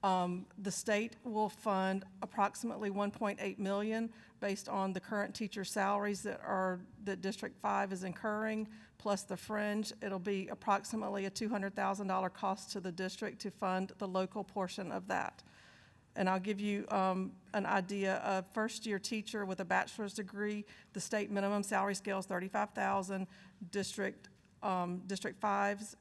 Speaker 7: The state will fund approximately $1.8 million based on the current teacher salaries that District 5 is incurring, plus the fringe. It'll be approximately a $200,000 cost to the district to fund the local portion of that. And I'll give you an idea. A first-year teacher with a bachelor's degree, the state minimum salary scale is $35,000. District 5's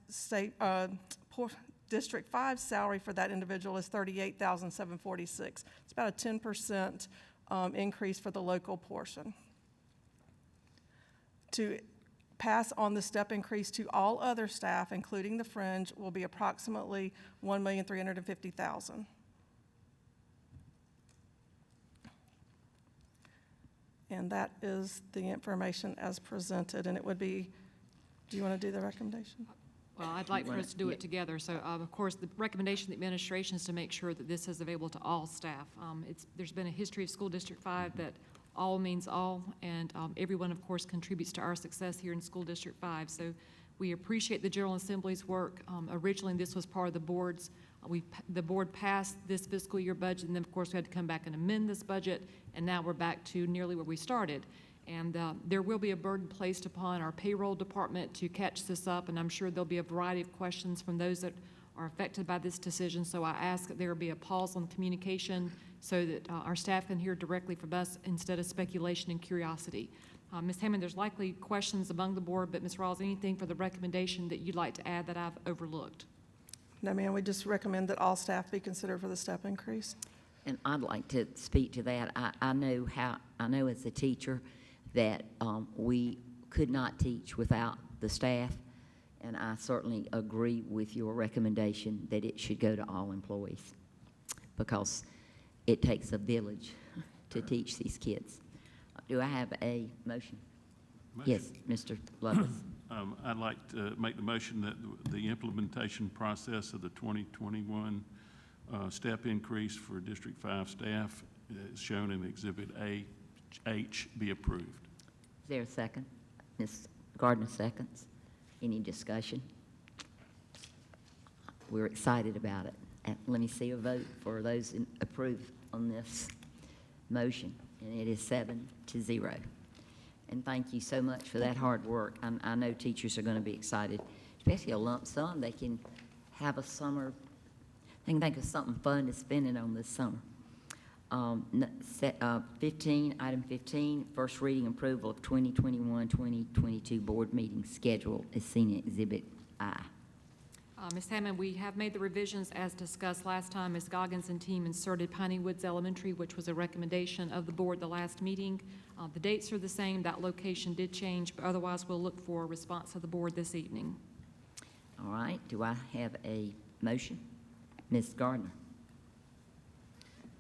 Speaker 7: District 5's salary for that individual is $38,746. It's about a 10% increase for the local portion. To pass on the step increase to all other staff, including the fringe, will be approximately $1,350,000. And that is the information as presented, and it would be, do you want to do the recommendation?
Speaker 3: Well, I'd like for us to do it together. So, of course, the recommendation of the administration is to make sure that this is available to all staff. There's been a history of School District 5 that all means all, and everyone, of course, contributes to our success here in School District 5. So we appreciate the General Assembly's work. Originally, this was part of the board's. The board passed this fiscal year budget, and then, of course, we had to come back and amend this budget, and now we're back to nearly where we started. And there will be a burden placed upon our payroll department to catch this up, and I'm sure there'll be a variety of questions from those that are affected by this decision. So I ask that there be a pause on communication so that our staff can hear directly from us instead of speculation and curiosity. Ms. Hammond, there's likely questions among the board, but Ms. Rawls, anything for the recommendation that you'd like to add that I've overlooked?
Speaker 7: No, ma'am, we just recommend that all staff be considered for the step increase.
Speaker 1: And I'd like to speak to that. I know as a teacher that we could not teach without the staff, and I certainly agree with your recommendation that it should go to all employees, because it takes a village to teach these kids. Do I have a motion? Yes, Mr. Lovelace.
Speaker 2: I'd like to make the motion that the implementation process of the 2021 step increase for District 5 staff as shown in Exhibit H be approved.
Speaker 1: Is there a second? Ms. Gardner seconds. Any discussion? We're excited about it. And let me see a vote for those approved on this motion, and it is 7-0. And thank you so much for that hard work. I know teachers are going to be excited, especially a lump sum. They can have a summer, they can think of something fun to spend it on this summer. 15, item 15, first reading approval of 2021-2022 board meeting schedule is seen in Exhibit I.
Speaker 3: Ms. Hammond, we have made the revisions as discussed last time. Ms. Goggins and team inserted Piney Woods Elementary, which was a recommendation of the board the last meeting. The dates are the same. That location did change, but otherwise we'll look for a response of the board this evening.
Speaker 1: All right, do I have a motion? Ms. Gardner?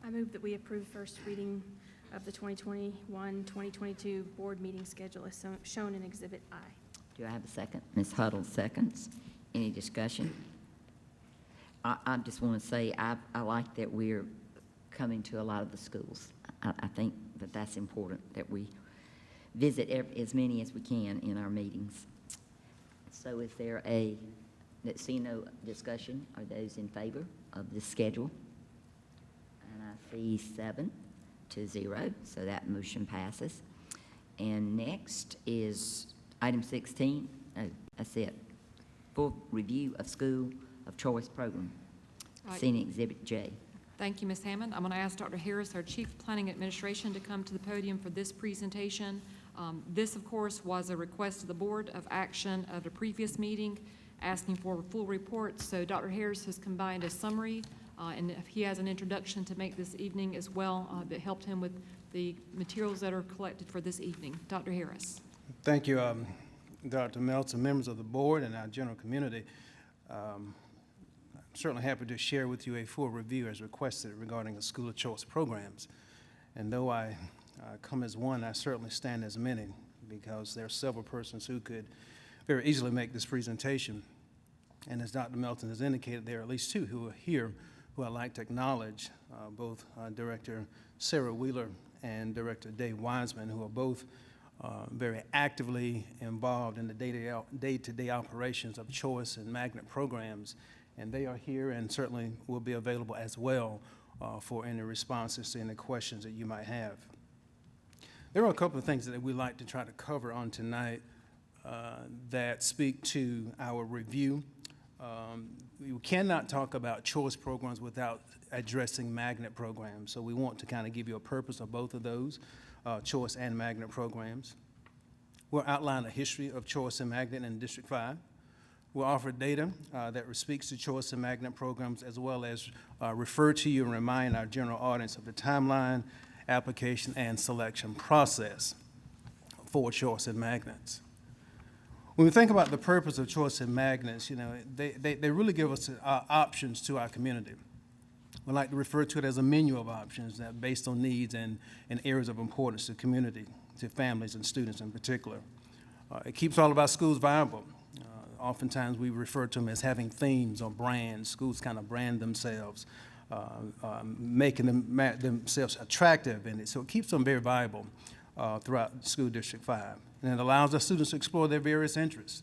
Speaker 4: I move that we approve first reading of the 2021-2022 board meeting schedule as shown in Exhibit I.
Speaker 1: Do I have a second? Ms. Huddle seconds. Any discussion? I just want to say, I like that we're coming to a lot of the schools. I think that that's important, that we visit as many as we can in our meetings. So is there let's see, no discussion? Are those in favor of the schedule? And I see 7-0, so that motion passes. And next is item 16. Oh, that's it. Full review of school of choice program.
Speaker 3: Right.
Speaker 1: Seen in Exhibit J.
Speaker 3: Thank you, Ms. Hammond. I'm going to ask Dr. Harris, our Chief Planning Administration, to come to the podium for this presentation. This, of course, was a request of the Board of Action at a previous meeting, asking for a full report. So Dr. Harris has combined a summary, and he has an introduction to make this evening as well that helped him with the materials that are collected for this evening. Dr. Harris.
Speaker 13: Thank you, Dr. Melton, members of the board, and our general community. I'm certainly happy to share with you a full review as requested regarding the school of choice programs. And though I come as one, I certainly stand as many, because there are several persons who could very easily make this presentation. And as Dr. Melton has indicated, there are at least two who are here who I'd like to acknowledge, both Director Sarah Wheeler and Director Dave Wiseman, who are both very actively involved in the day-to-day operations of choice and magnet programs. And they are here and certainly will be available as well for any responses to any questions that you might have. There are a couple of things that we'd like to try to cover on tonight that speak to our review. We cannot talk about choice programs without addressing magnet programs. So we want to kind of give you a purpose of both of those, choice and magnet programs. We'll outline a history of choice and magnet in District 5. We'll offer data that speaks to choice and magnet programs, as well as refer to you and remind our general audience of the timeline, application, and selection process for choice and magnets. When we think about the purpose of choice and magnets, you know, they really give us options to our community. We like to refer to it as a menu of options that based on needs and areas of importance to the community, to families and students in particular. It keeps all of our schools viable. Oftentimes we refer to them as having themes or brands. Schools kind of brand themselves, making themselves attractive, and so it keeps them very viable throughout School District 5. And it allows our students to explore their various interests,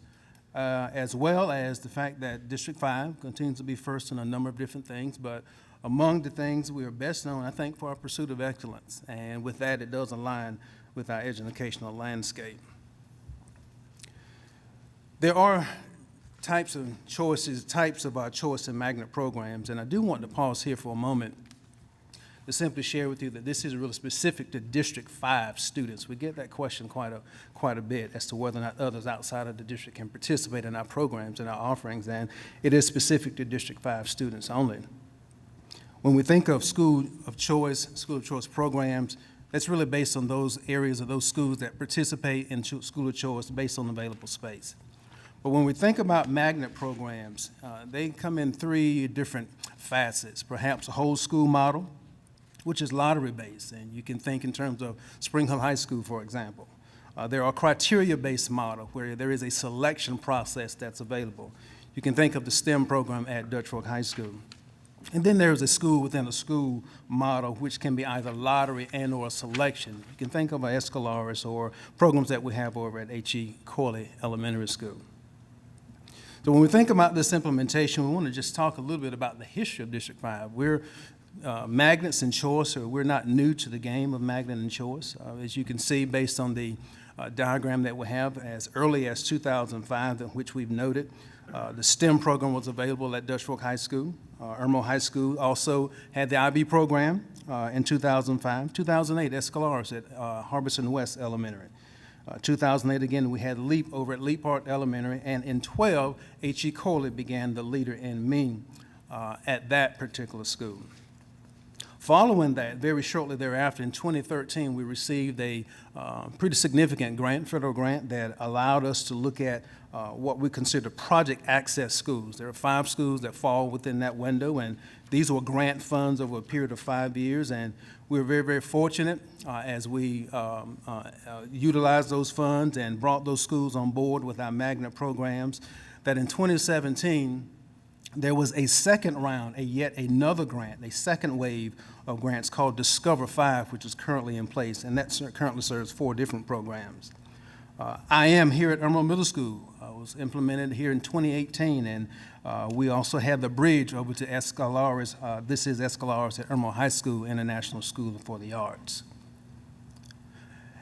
Speaker 13: as well as the fact that District 5 continues to be first in a number of different things, but among the things we are best known, I think, for our pursuit of excellence. And with that, it does align with our educational landscape. There are types of our choice and magnet programs, and I do want to pause here for a moment to simply share with you that this is really specific to District 5 students. We get that question quite a bit as to whether or not others outside of the district can participate in our programs and our offerings, and it is specific to District 5 students only. When we think of school of choice programs, that's really based on those areas of those schools that participate in school of choice based on available space. But when we think about magnet programs, they come in three different facets. Perhaps a whole school model, which is lottery-based, and you can think in terms of Spring Hill High School, for example. There are criteria-based model where there is a selection process that's available. You can think of the STEM program at Dutch Fork High School. And then there's a school within a school model, which can be either lottery and or selection. You can think of Escalaris or programs that we have over at H.E. Corley Elementary School. So when we think about this implementation, we want to just talk a little bit about the history of District 5. We're magnets and choice, or we're not new to the game of magnet and choice. As you can see, based on the diagram that we have, as early as 2005, which we've noted, the STEM program was available at Dutch Fork High School. Irmo High School also had the IB program in 2005. 2008, Escalaris at Harbison West Elementary. 2008, again, we had LEAP over at Leap Park Elementary, and in 12, H.E. Corley began the Leader in Me at that particular school. Following that, very shortly thereafter, in 2013, we received a pretty significant grant, federal grant, that allowed us to look at what we consider project access schools. There are 5 schools that fall within that window, and these were grant funds over a period of 5 years, and we were very, very fortunate as we utilized those funds and brought those schools on board with our magnet programs, that in 2017, there was a second round, yet another grant, a second wave of grants called Discover 5, which is currently in place, and that currently serves 4 different programs. I am here at Irmo Middle School. Was implemented here in 2018, and we also had the bridge over to Escalares. This is Escalares at Irmo High School, International School for the Arts.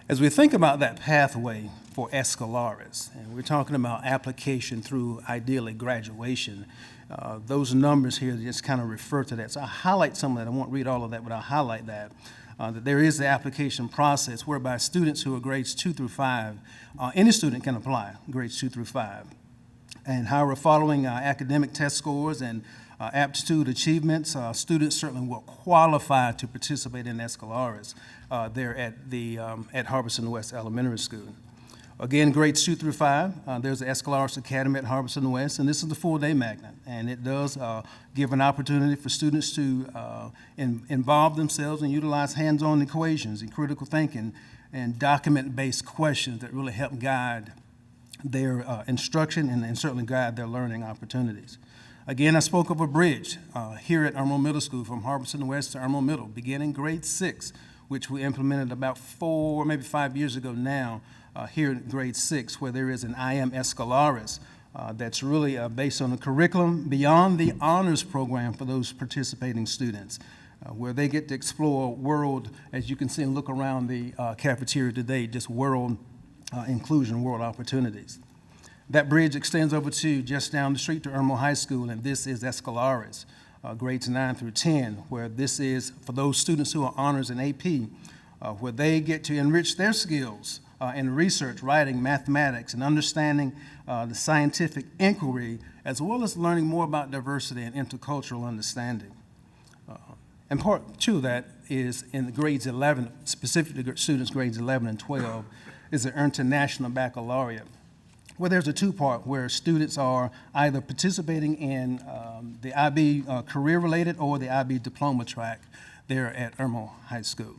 Speaker 13: As we think about that pathway for Escalares, and we're talking about application through ideally graduation, those numbers here just kind of refer to that. So I highlight some of that. I won't read all of that, but I'll highlight that. That there is the application process whereby students who are grades 2 through 5, any student can apply grades 2 through 5. And however, following academic test scores and aptitude achievements, students certainly will qualify to participate in Escalares there at Harbison West Elementary School. Again, grades 2 through 5, there's the Escalares Academy at Harbison West, and this is the full-day magnet. And it does give an opportunity for students to involve themselves and utilize hands-on equations and critical thinking and document-based questions that really help guide their instruction and certainly guide their learning opportunities. Again, I spoke of a bridge here at Irmo Middle School from Harbison West to Irmo Middle, beginning grade 6, which we implemented about 4, maybe 5 years ago now, here in grade 6, where there is an I Am Escalares that's really based on a curriculum beyond the honors program for those participating students, where they get to explore world, as you can see and look around the cafeteria today, just world inclusion, world opportunities. That bridge extends over to just down the street to Irmo High School, and this is Escalares, grades 9 through 10, where this is for those students who are honors in AP, where they get to enrich their skills in research, writing, mathematics, and understanding the scientific inquiry, as well as learning more about diversity and intercultural understanding. And part 2 of that is in the grades 11, specifically students grades 11 and 12, is the International Baccalaureate, where there's a 2-part where students are either participating in the IB career-related or the IB diploma track there at Irmo High School.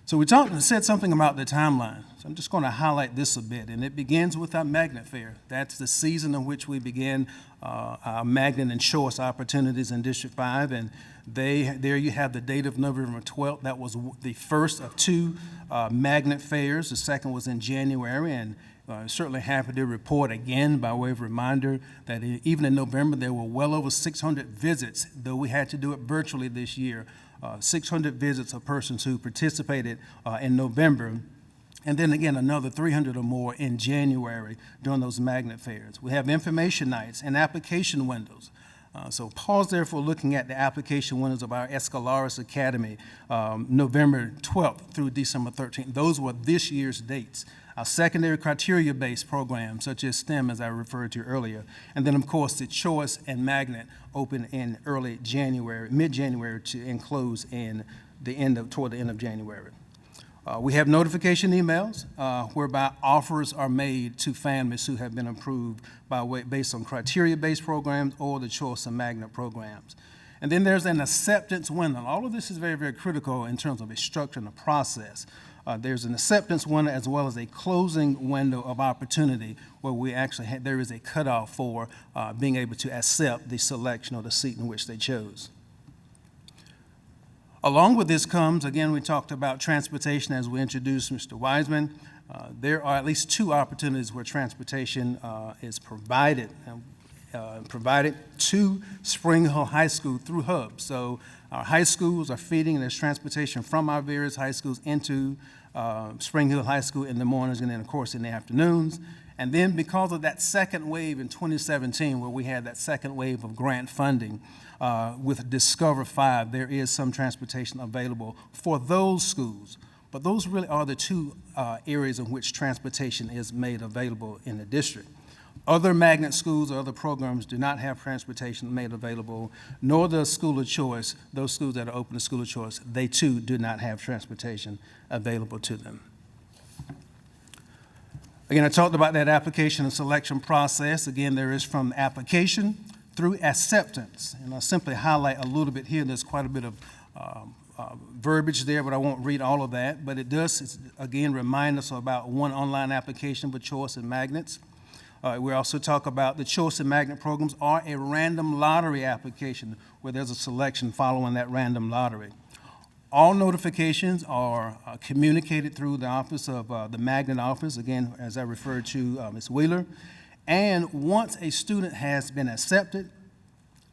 Speaker 13: So we said something about the timeline. So I'm just going to highlight this a bit, and it begins with our Magnet Fair. That's the season in which we begin our Magnet and Choice opportunities in District 5, and there you have the date of November 12th. That was the first of 2 Magnet Fairs. The second was in January, and certainly happy to report again by way of reminder that even in November there were well over 600 visits, though we had to do it virtually this year. 600 visits of persons who participated in November, and then again another 300 or more in January during those Magnet Fairs. We have information nights and application windows. So pause there for looking at the application windows of our Escalares Academy, November 12th through December 13th. Those were this year's dates. Our secondary criteria-based programs, such as STEM, as I referred to earlier, and then, of course, the Choice and Magnet open in early January, mid-January, and close in toward the end of January. We have notification emails whereby offers are made to families who have been approved based on criteria-based programs or the Choice and Magnet programs. And then there's an acceptance window. All of this is very, very critical in terms of a structure and a process. There's an acceptance window as well as a closing window of opportunity where we actually there is a cutoff for being able to accept the selection or the seat in which they chose. Along with this comes, again, we talked about transportation as we introduced Mr. Wiseman. There are at least 2 opportunities where transportation is provided to Spring Hill High School through Hub. So our high schools are feeding, and there's transportation from our various high schools into Spring Hill High School in the mornings and then, of course, in the afternoons. And then because of that second wave in 2017, where we had that second wave of grant funding with Discover 5, there is some transportation available for those schools. But those really are the 2 areas in which transportation is made available in the district. Other magnet schools or other programs do not have transportation made available, nor does School of Choice. Those schools that are open to School of Choice, they too do not have transportation available to them. Again, I talked about that application and selection process. Again, there is from application through acceptance. And I'll simply highlight a little bit here. There's quite a bit of verbiage there, but I won't read all of that. But it does, again, remind us about one online application for choice and magnets. We also talk about the choice and magnet programs are a random lottery application where there's a selection following that random lottery. All notifications are communicated through the office of the magnet office, again, as I referred to Ms. Wheeler. And once a student has been accepted,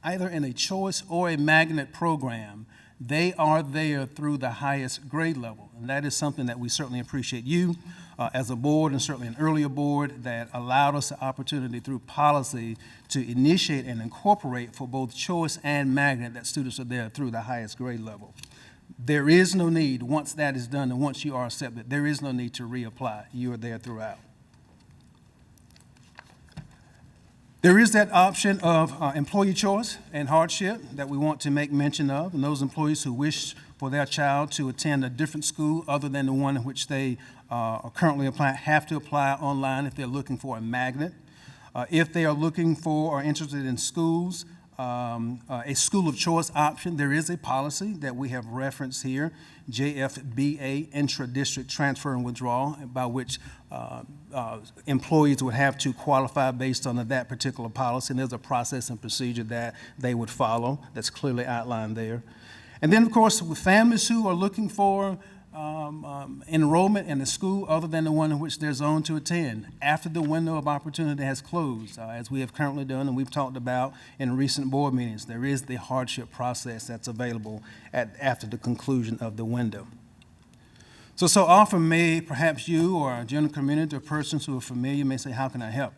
Speaker 13: either in a choice or a magnet program, they are there through the highest grade level. And that is something that we certainly appreciate you as a board, and certainly an earlier board that allowed us the opportunity through policy to initiate and incorporate for both choice and magnet that students are there through the highest grade level. There is no need, once that is done and once you are accepted, there is no need to reapply. You are there throughout. There is that option of employee choice and hardship that we want to make mention of, and those employees who wish for their child to attend a different school other than the one in which they are currently applying have to apply online if they're looking for a magnet. If they are looking for or interested in schools, a school of choice option, there is a policy that we have referenced here, JFBA, intra-district transfer and withdrawal, by which employees would have to qualify based on that particular policy. And there's a process and procedure that they would follow that's clearly outlined there. And then, of course, with families who are looking for enrollment in a school other than the one in which they're zoned to attend, after the window of opportunity has closed, as we have currently done and we've talked about in recent board meetings, there is the hardship process that's available after the conclusion of the window. So often perhaps you or a general community or persons who are familiar may say, how can I help?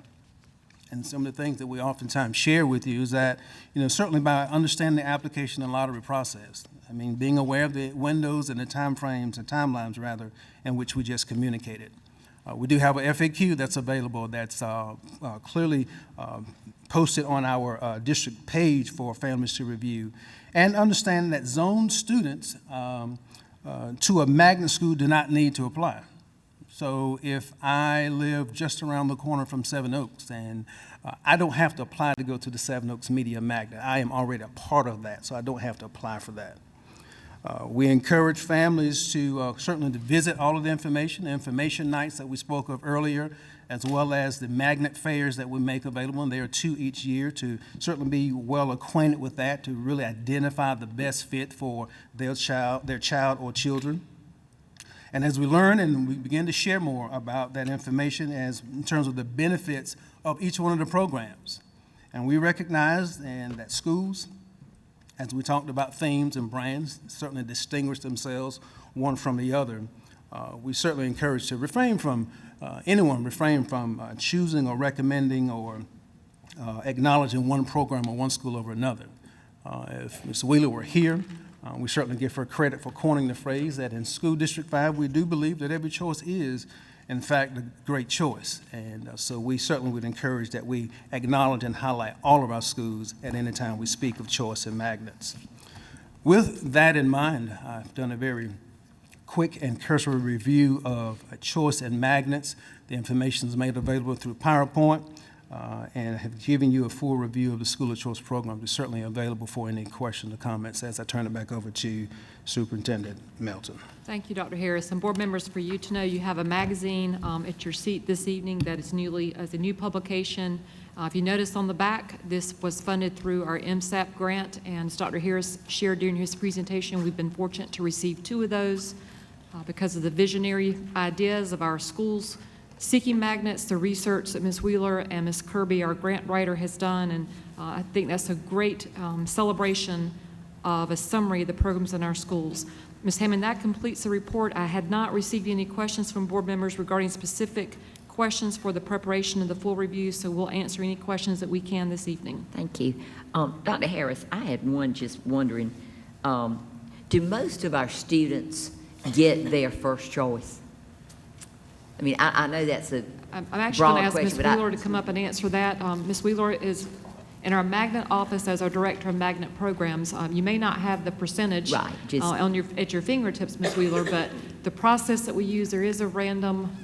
Speaker 13: And some of the things that we oftentimes share with you is that, certainly by understanding the application and lottery process, I mean, being aware of the windows and the timelines rather, in which we just communicated. We do have a FAQ that's available that's clearly posted on our district page for families to review. And understanding that zone students to a magnet school do not need to apply. So if I live just around the corner from Seven Oaks and I don't have to apply to go to the Seven Oaks Media Magnet, I am already a part of that, so I don't have to apply for that. We encourage families to certainly to visit all of the information nights that we spoke of earlier, as well as the magnet fairs that we make available, and there are 2 each year, to certainly be well acquainted with that, to really identify the best fit for their child or children. And as we learn and we begin to share more about that information in terms of the benefits of each one of the programs, and we recognize that schools, as we talked about themes and brands, certainly distinguish themselves one from the other. We certainly encourage to refrain from choosing or recommending or acknowledging one program or one school over another. If Ms. Wheeler were here, we certainly give her credit for coining the phrase that in School District 5, we do believe that every choice is, in fact, a great choice. And so we certainly would encourage that we acknowledge and highlight all of our schools at any time we speak of choice and magnets. With that in mind, I've done a very quick and cursory review of choice and magnets. The information is made available through PowerPoint, and have given you a full review of the School of Choice program. It's certainly available for any questions or comments as I turn it back over to Superintendent Melton.
Speaker 3: Thank you, Dr. Harris. And board members, for you to know, you have a magazine at your seat this evening that is a new publication. If you notice on the back, this was funded through our MSAP grant, and as Dr. Harris shared during his presentation, we've been fortunate to receive 2 of those because of the visionary ideas of our schools seeking magnets, the research that Ms. Wheeler and Ms. Kirby, our grant writer, has done, and I think that's a great celebration of a summary of the programs in our schools. Ms. Hammond, that completes the report. I had not received any questions from board members regarding specific questions for the preparation of the full review, so we'll answer any questions that we can this evening.
Speaker 1: Thank you. Dr. Harris, I had one just wondering, do most of our students get their first choice? I mean, I know that's
Speaker 3: I'm actually going to
Speaker 1: broad
Speaker 3: ask Ms.
Speaker 1: question, but I-
Speaker 3: Wheeler to come up and answer that. Ms. Wheeler is in our magnet office as our Director of Magnet Programs. You may not have the percentage
Speaker 1: Right, just-
Speaker 3: at your fingertips, Ms. Wheeler, but the process that we use, there is a random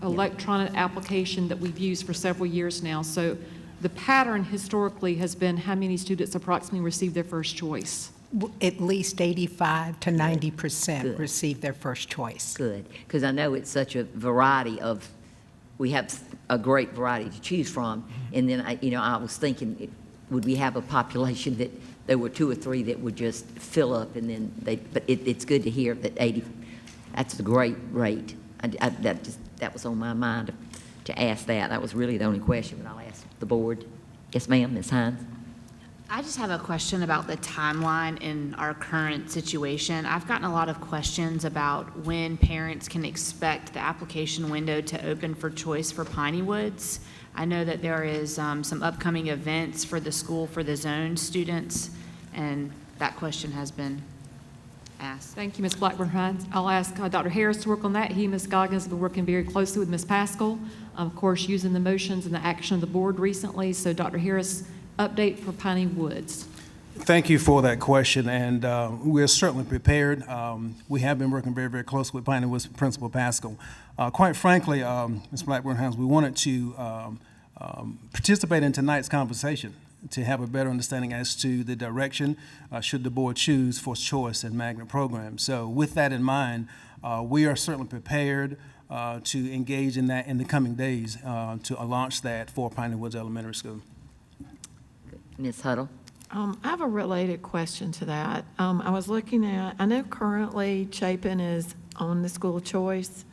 Speaker 3: electronic application that we've used for several years now. So the pattern historically has been how many students approximately receive their first choice.
Speaker 14: At least 85 to 90%
Speaker 1: Good.
Speaker 14: receive their first choice.
Speaker 1: Good, because I know it's such a variety of, we have a great variety to choose from. And then, I was thinking, would we have a population that there were 2 or 3 that would just fill up and then but it's good to hear that 80, that's a great rate. That was on my mind to ask that. That was really the only question, but I'll ask the board. Yes, ma'am, Ms. Hines?
Speaker 11: I just have a question about the timeline in our current situation. I've gotten a lot of questions about when parents can expect the application window to open for choice for Piney Woods. I know that there is some upcoming events for the school for the zone students, and that question has been asked.
Speaker 3: Thank you, Ms. Blackburn-Hines. I'll ask Dr. Harris to work on that. He and Ms. Goggins have been working very closely with Ms. Paschal, of course, using the motions and the action of the board recently. So Dr. Harris, update for Piney Woods.
Speaker 13: Thank you for that question, and we're certainly prepared. We have been working very, very close with Piney Woods Principal Paschal. Quite frankly, Ms. Blackburn-Hines, we wanted to participate in tonight's conversation to have a better understanding as to the direction should the board choose for choice in magnet programs. So with that in mind, we are certainly prepared to engage in that in the coming days to launch that for Piney Woods Elementary School.
Speaker 1: Ms. Huddle?
Speaker 5: I have a related question to that. I was looking at, I know currently Chapin is on the school of choice,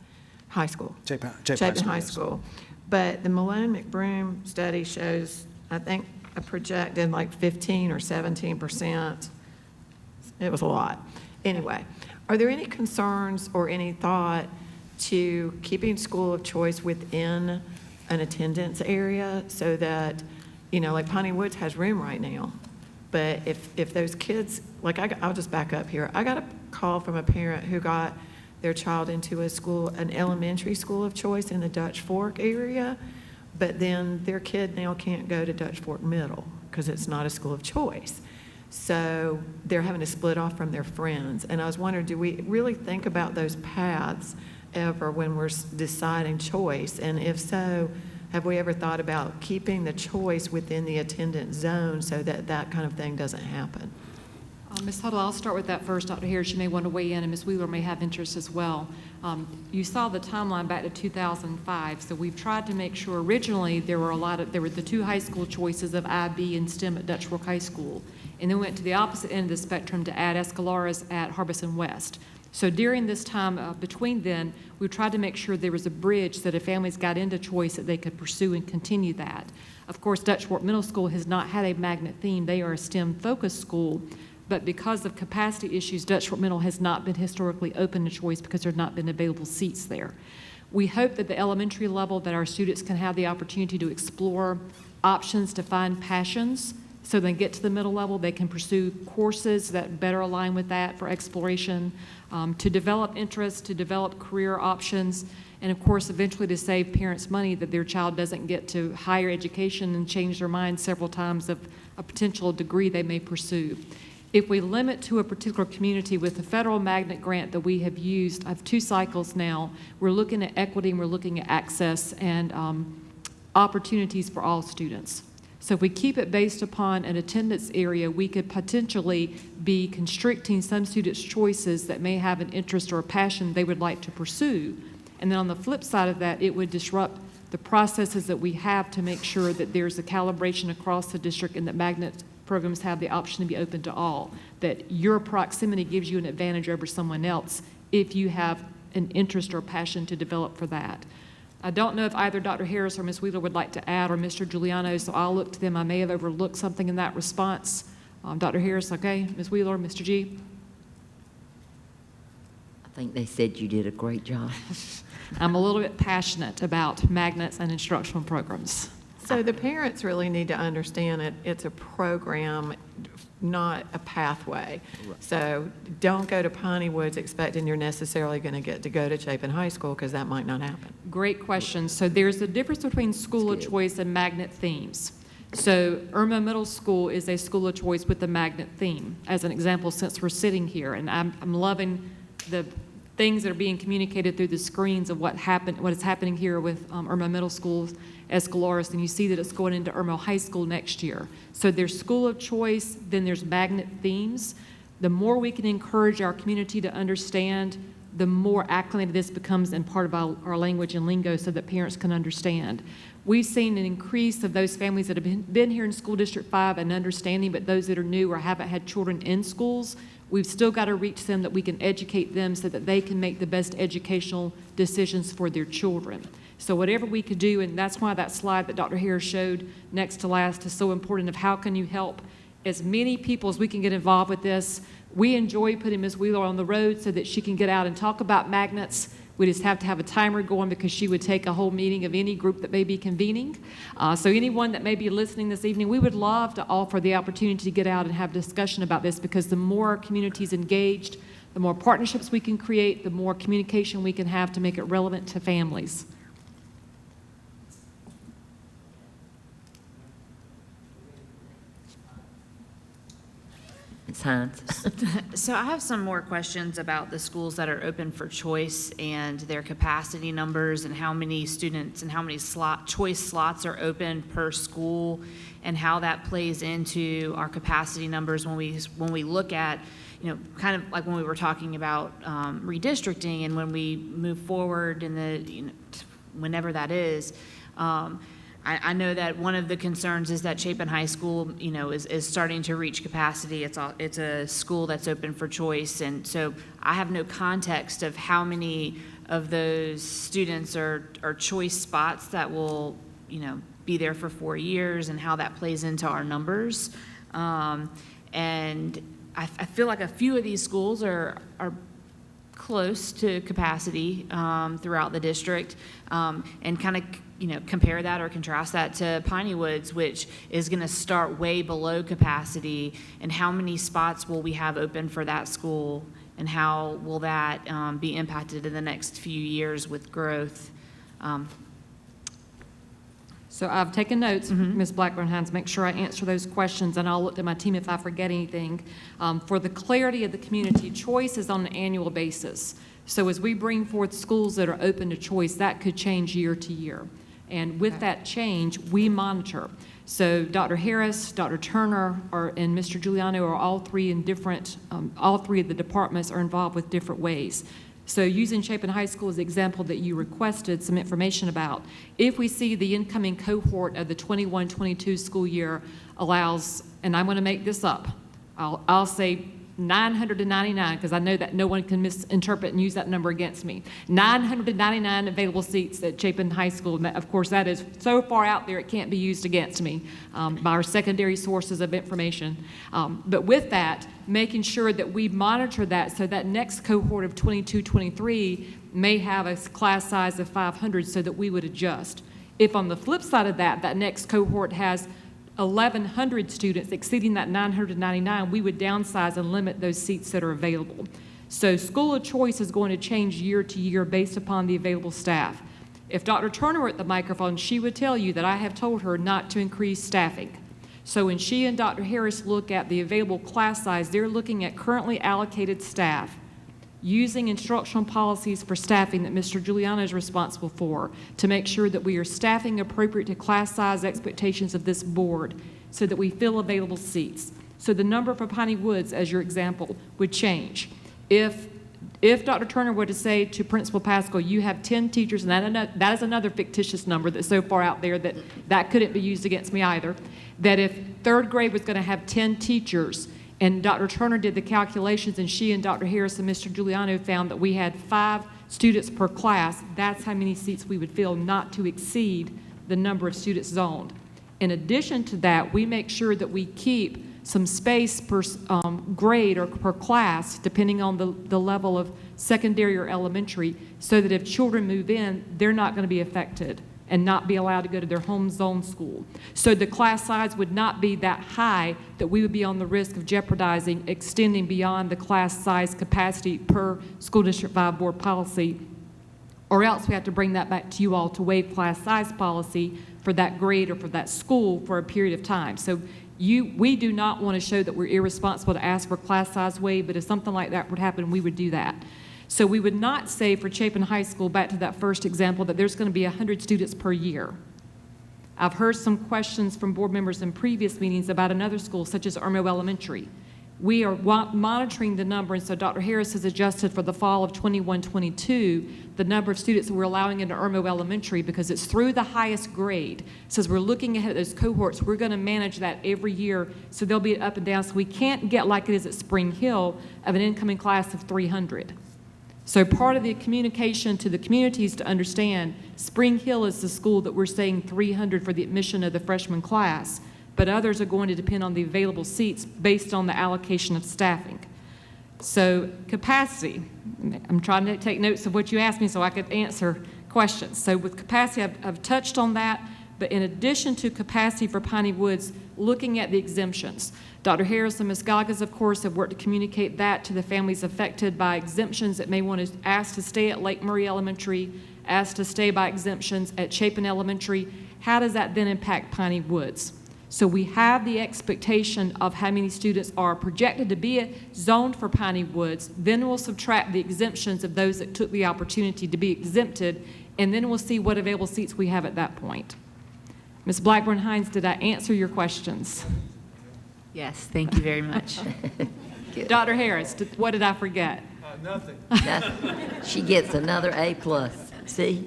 Speaker 5: high school.
Speaker 13: Chapin
Speaker 5: High School. But the Malone McBroom study shows, I think, a projected like 15 or 17%. It was a lot. Anyway, are there any concerns or any thought to keeping school of choice within an attendance area so that, like Piney Woods has room right now, but if those kids, like I'll just back up here. I got a call from a parent who got their child into an elementary school of choice in the Dutch Fork area, but then their kid now can't go to Dutch Fork Middle because it's not a school of choice. So they're having to split off from their friends. And I was wondering, do we really think about those paths ever when we're deciding choice? And if so, have we ever thought about keeping the choice within the attendance zone so that that kind of thing doesn't happen?
Speaker 3: Ms. Huddle, I'll start with that first. Dr. Harris, you may want to weigh in, and Ms. Wheeler may have interest as well. You saw the timeline back to 2005, so we've tried to make sure. Originally, there were the 2 high school choices of IB and STEM at Dutch Fork High School, and then went to the opposite end of the spectrum to add Escalares at Harbison West. So during this time between then, we tried to make sure there was a bridge that if families got into choice that they could pursue and continue that. Of course, Dutch Fork Middle School has not had a magnet theme. They are a STEM-focused school, but because of capacity issues, Dutch Fork Middle has not been historically open to choice because there have not been available seats there. We hope that the elementary level that our students can have the opportunity to explore options to find passions. So then get to the middle level, they can pursue courses that better align with that for exploration, to develop interests, to develop career options, and of course, eventually to save parents money that their child doesn't get to higher education and change their mind several times of a potential degree they may pursue. If we limit to a particular community with the federal magnet grant that we have used, I have 2 cycles now, we're looking at equity and we're looking at access and opportunities for all students. So if we keep it based upon an attendance area, we could potentially be constricting some students' choices that may have an interest or a passion they would like to pursue. And then on the flip side of that, it would disrupt the processes that we have to make sure that there's a calibration across the district and that magnet programs have the option to be open to all, that your proximity gives you an advantage over someone else if you have an interest or passion to develop for that. I don't know if either Dr. Harris or Ms. Wheeler would like to add, or Mr. Giuliano, so I'll look to them. I may have overlooked something in that response. Dr. Harris, okay? Ms. Wheeler, Mr. G?
Speaker 1: I think they said you did a great job.
Speaker 3: I'm a little bit passionate about magnets and instructional programs.
Speaker 5: So the parents really need to understand it's a program, not a pathway. So don't go to Piney Woods expecting you're necessarily going to get to go to Chapin High School, because that might not happen.
Speaker 3: Great question. So there's a difference between school of choice and magnet themes. So Irma Middle School is a school of choice with a magnet theme, as an example, since we're sitting here. And I'm loving the things that are being communicated through the screens of what is happening here with Irma Middle School, Escalores, and you see that it's going into Irma High School next year. So there's school of choice, then there's magnet themes. The more we can encourage our community to understand, the more acclimated this becomes and part of our language and lingo so that parents can understand. We've seen an increase of those families that have been here in School District 5 and understanding, but those that are new or haven't had children in schools, we've still got to reach them, that we can educate them so that they can make the best educational decisions for their children. So whatever we could do, and that's why that slide that Dr. Harris showed next to last is so important, of how can you help as many people as we can get involved with this. We enjoy putting Ms. Wheeler on the road so that she can get out and talk about magnets. We just have to have a timer going because she would take a whole meeting of any group that may be convening. So anyone that may be listening this evening, we would love to offer the opportunity to get out and have discussion about this, because the more our community's engaged, the more partnerships we can create, the more communication we can have to make it relevant to families.
Speaker 1: Ms. Hines?
Speaker 11: So I have some more questions about the schools that are open for choice and their capacity numbers, and how many students and how many choice slots are open per school, and how that plays into our capacity numbers when we look at, kind of like when we were talking about redistricting, and when we move forward in the, whenever that is. I know that one of the concerns is that Chapin High School, is starting to reach capacity. It's a school that's open for choice, and so I have no context of how many of those students are choice spots that will, be there for 4 years, and how that plays into our numbers. And I feel like a few of these schools are close to capacity throughout the district, and kind of compare that or contrast that to Piney Woods, which is going to start way below capacity, and how many spots will we have open for that school, and how will that be impacted in the next few years with growth?
Speaker 3: So I've taken notes, Ms. Blackburn-Hines, make sure I answer those questions, and I'll look to my team if I forget anything. For the clarity of the community, choice is on an annual basis. So as we bring forth schools that are open to choice, that could change year to year. And with that change, we monitor. So Dr. Harris, Dr. Turner, and Mr. Giuliano are all three in different, all three of the departments are involved with different ways. So using Chapin High School as the example that you requested some information about, if we see the incoming cohort of the 21-22 school year allows, and I'm going to make this up, I'll say 999, because I know that no one can misinterpret and use that number against me. 999 available seats at Chapin High School. Of course, that is so far out there it can't be used against me by our secondary sources of information. But with that, making sure that we monitor that so that next cohort of 22-23 may have a class size of 500 so that we would adjust. If on the flip side of that, that next cohort has 1,100 students exceeding that 999, we would downsize and limit those seats that are available. So school of choice is going to change year to year based upon the available staff. If Dr. Turner were at the microphone, she would tell you that I have told her not to increase staffing. So when she and Dr. Harris look at the available class size, they're looking at currently allocated staff, using instructional policies for staffing that Mr. Giuliano is responsible for, to make sure that we are staffing appropriate to class size expectations of this board so that we fill available seats. So the number for Piney Woods, as your example, would change. If Dr. Turner were to say to Principal Pascal, you have 10 teachers, and that is another fictitious number that's so far out there that couldn't be used against me either, that if third grade was going to have 10 teachers, and Dr. Turner did the calculations, and she and Dr. Harris and Mr. Giuliano found that we had 5 students per class, that's how many seats we would fill, not to exceed the number of students zoned. In addition to that, we make sure that we keep some space per grade or per class, depending on the level of secondary or elementary, so that if children move in, they're not going to be affected. and not be allowed to go to their home zone school. So the class size would not be that high that we would be on the risk of jeopardizing extending beyond the class size capacity per School District 5 board policy, or else we have to bring that back to you all to waive class size policy for that grade or for that school for a period of time. So we do not want to show that we're irresponsible to ask for class size waive, but if something like that would happen, we would do that. So we would not say for Chapin High School, back to that first example, that there's going to be 100 students per year. I've heard some questions from board members in previous meetings about another school, such as Irmo Elementary. We are monitoring the number, and so Dr. Harris has adjusted for the fall of 21-22 the number of students that we're allowing into Irmo Elementary because it's through the highest grade. So as we're looking ahead at those cohorts, we're going to manage that every year, so there'll be an up and down. So we can't get like it is at Spring Hill of an incoming class of 300. So part of the communication to the communities to understand Spring Hill is the school that we're saying 300 for the admission of the freshman class, but others are going to depend on the available seats based on the allocation of staffing. So capacity, I'm trying to take notes of what you asked me so I could answer questions. So with capacity, I've touched on that, but in addition to capacity for Piney Woods, looking at the exemptions. Dr. Harris and Ms. Gagas, of course, have worked to communicate that to the families affected by exemptions that may want to ask to stay at Lake Murray Elementary, ask to stay by exemptions at Chapin Elementary. How does that then impact Piney Woods? So we have the expectation of how many students are projected to be zoned for Piney Woods, then we'll subtract the exemptions of those that took the opportunity to be exempted, and then we'll see what available seats we have at that point. Ms. Blackburn-Hines, did I answer your questions?
Speaker 11: Yes, thank you very much.
Speaker 3: Dr. Harris, what did I forget?
Speaker 13: Nothing.
Speaker 1: She gets another A+. See?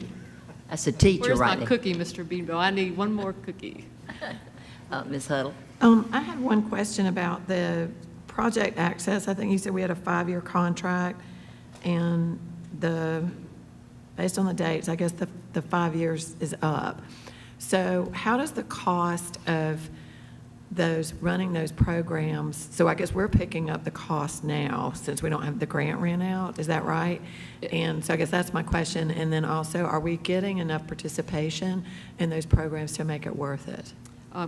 Speaker 1: That's a teacher
Speaker 3: Where's
Speaker 1: right
Speaker 3: my
Speaker 1: there.
Speaker 3: cookie, Mr. Beanville? I need one more cookie.
Speaker 1: Ms. Huddle?
Speaker 5: I had one question about the project access. I think you said we had a 5-year contract, and based on the dates, I guess the 5 years is up. So how does the cost of running those programs, so I guess we're picking up the cost now since we don't have the grant ran out, is that right? And so I guess that's my question. And then also, are we getting enough participation in those programs to make it worth it?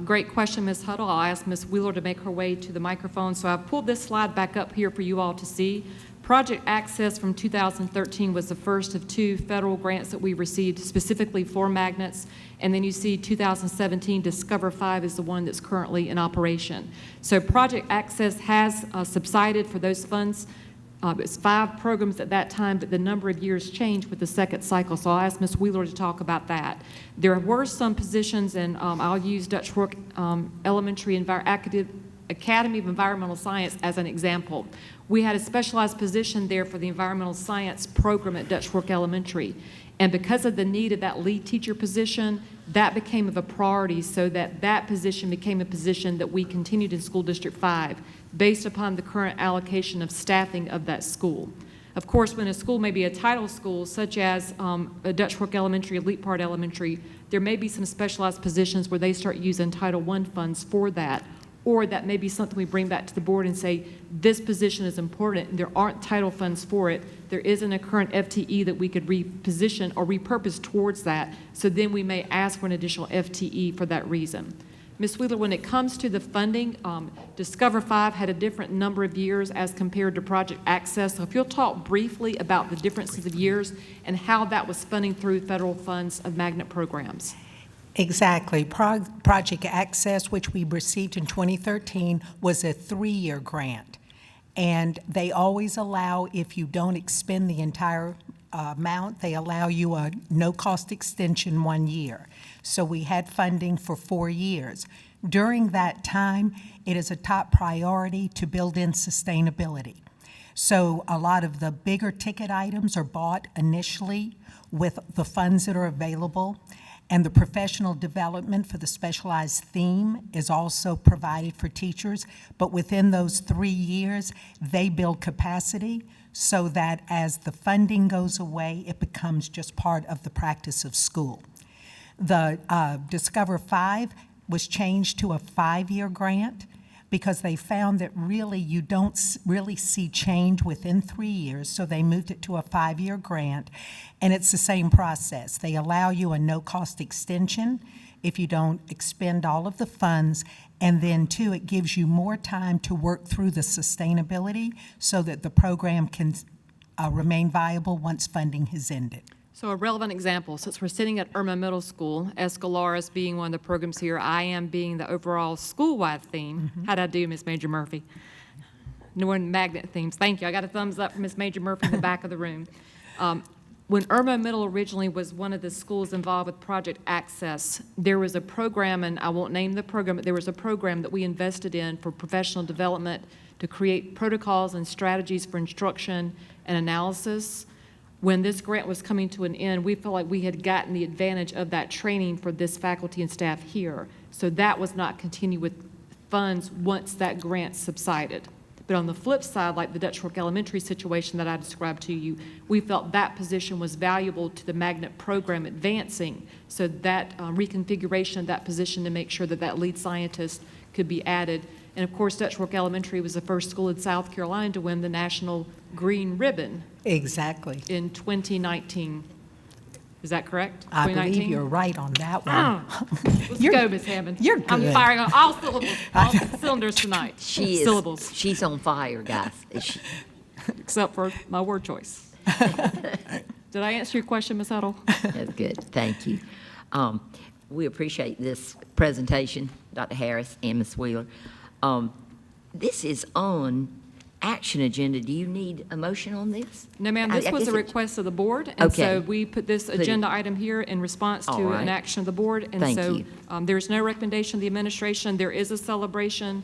Speaker 3: Great question, Ms. Huddle. I'll ask Ms. Wheeler to make her way to the microphone. So I've pulled this slide back up here for you all to see. Project Access from 2013 was the first of 2 federal grants that we received specifically for magnets. And then you see 2017 Discover 5 is the one that's currently in operation. So Project Access has subsided for those funds. It was 5 programs at that time, but the number of years changed with the second cycle. So I'll ask Ms. Wheeler to talk about that. There were some positions, and I'll use Dutch Fork Elementary Academy of Environmental Science as an example. We had a specialized position there for the environmental science program at Dutch Fork Elementary. And because of the need of that lead teacher position, that became of a priority so that that position became a position that we continued in School District 5 based upon the current allocation of staffing of that school. Of course, when a school may be a title school, such as a Dutch Fork Elementary, Elite Part Elementary, there may be some specialized positions where they start using Title I funds for that, or that may be something we bring back to the board and say, this position is important, and there aren't title funds for it. There isn't a current FTE that we could reposition or repurpose towards that, so then we may ask for an additional FTE for that reason. Ms. Wheeler, when it comes to the funding, Discover 5 had a different number of years as compared to Project Access. So if you'll talk briefly about the differences of years and how that was funding through federal funds of magnet programs.
Speaker 14: Exactly. Project Access, which we received in 2013, was a 3-year grant. And they always allow, if you don't expend the entire amount, they allow you a no-cost extension 1 year. So we had funding for 4 years. During that time, it is a top priority to build in sustainability. So a lot of the bigger ticket items are bought initially with the funds that are available. And the professional development for the specialized theme is also provided for teachers. But within those 3 years, they build capacity so that as the funding goes away, it becomes just part of the practice of school. The Discover 5 was changed to a 5-year grant. because they found that really you don't really see change within 3 years, so they moved it to a 5-year grant, and it's the same process. They allow you a no-cost extension if you don't expend all of the funds, and then two, it gives you more time to work through the sustainability so that the program can remain viable once funding has ended.
Speaker 3: So a relevant example, since we're sitting at Irma Middle School, Escalaris being one of the programs here, I am being the overall school-wide theme. How'd I do, Miss Major Murphy? No one magnet themes. Thank you. I got a thumbs up from Miss Major Murphy in the back of the room. When Irma Middle originally was one of the schools involved with Project Access, there was a program, and I won't name the program, but there was a program that we invested in for professional development to create protocols and strategies for instruction and analysis. When this grant was coming to an end, we felt like we had gotten the advantage of that training for this faculty and staff here. So that was not continued with funds once that grant subsided. But on the flip side, like the Dutch Fork Elementary situation that I described to you, we felt that position was valuable to the magnet program advancing. So that reconfiguration of that position to make sure that that lead scientist could be added. And of course, Dutch Fork Elementary was the first school in South Carolina to win the National Green Ribbon
Speaker 14: Exactly.
Speaker 3: in 2019. Is that correct?
Speaker 14: I believe
Speaker 3: 2019?
Speaker 14: you're right on that one.
Speaker 3: Let's
Speaker 14: You're-
Speaker 3: go, Ms. Hammond.
Speaker 14: you're
Speaker 3: I'm
Speaker 14: good.
Speaker 3: firing on all syllables, all cylinders tonight.
Speaker 1: She is,
Speaker 3: Syllables,
Speaker 1: she's on fire, guys.
Speaker 3: except for my word choice. Did I answer your question, Ms. Huddle?
Speaker 1: That's good, thank you. We appreciate this presentation, Dr. Harris and Ms. Wheeler. This is on action agenda. Do you need a motion on this?
Speaker 3: No, ma'am,
Speaker 1: I
Speaker 3: this was
Speaker 1: guess
Speaker 3: a
Speaker 1: it-
Speaker 3: request of the board, and so
Speaker 1: Okay.
Speaker 3: we put this
Speaker 1: it-
Speaker 3: agenda item here in response
Speaker 1: All
Speaker 3: to
Speaker 1: right.
Speaker 3: an action of the board.
Speaker 1: Thank
Speaker 3: And
Speaker 1: you.
Speaker 3: so there's no recommendation of the administration. There is a celebration.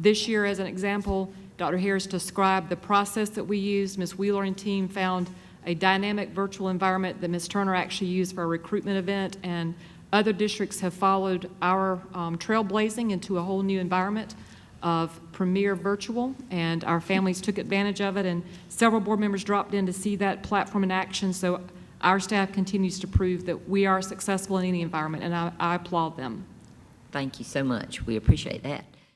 Speaker 3: This year, as an example, Dr. Harris described the process that we used. Ms. Wheeler and team found a dynamic virtual environment that Ms. Turner actually used for a recruitment event, and other districts have followed our trailblazing into a whole new environment of Premier Virtual, and our families took advantage of it, and several board members dropped in to see that platform in action. So our staff continues to prove that we are successful in any environment, and I applaud them.
Speaker 1: Thank you so much. We appreciate that.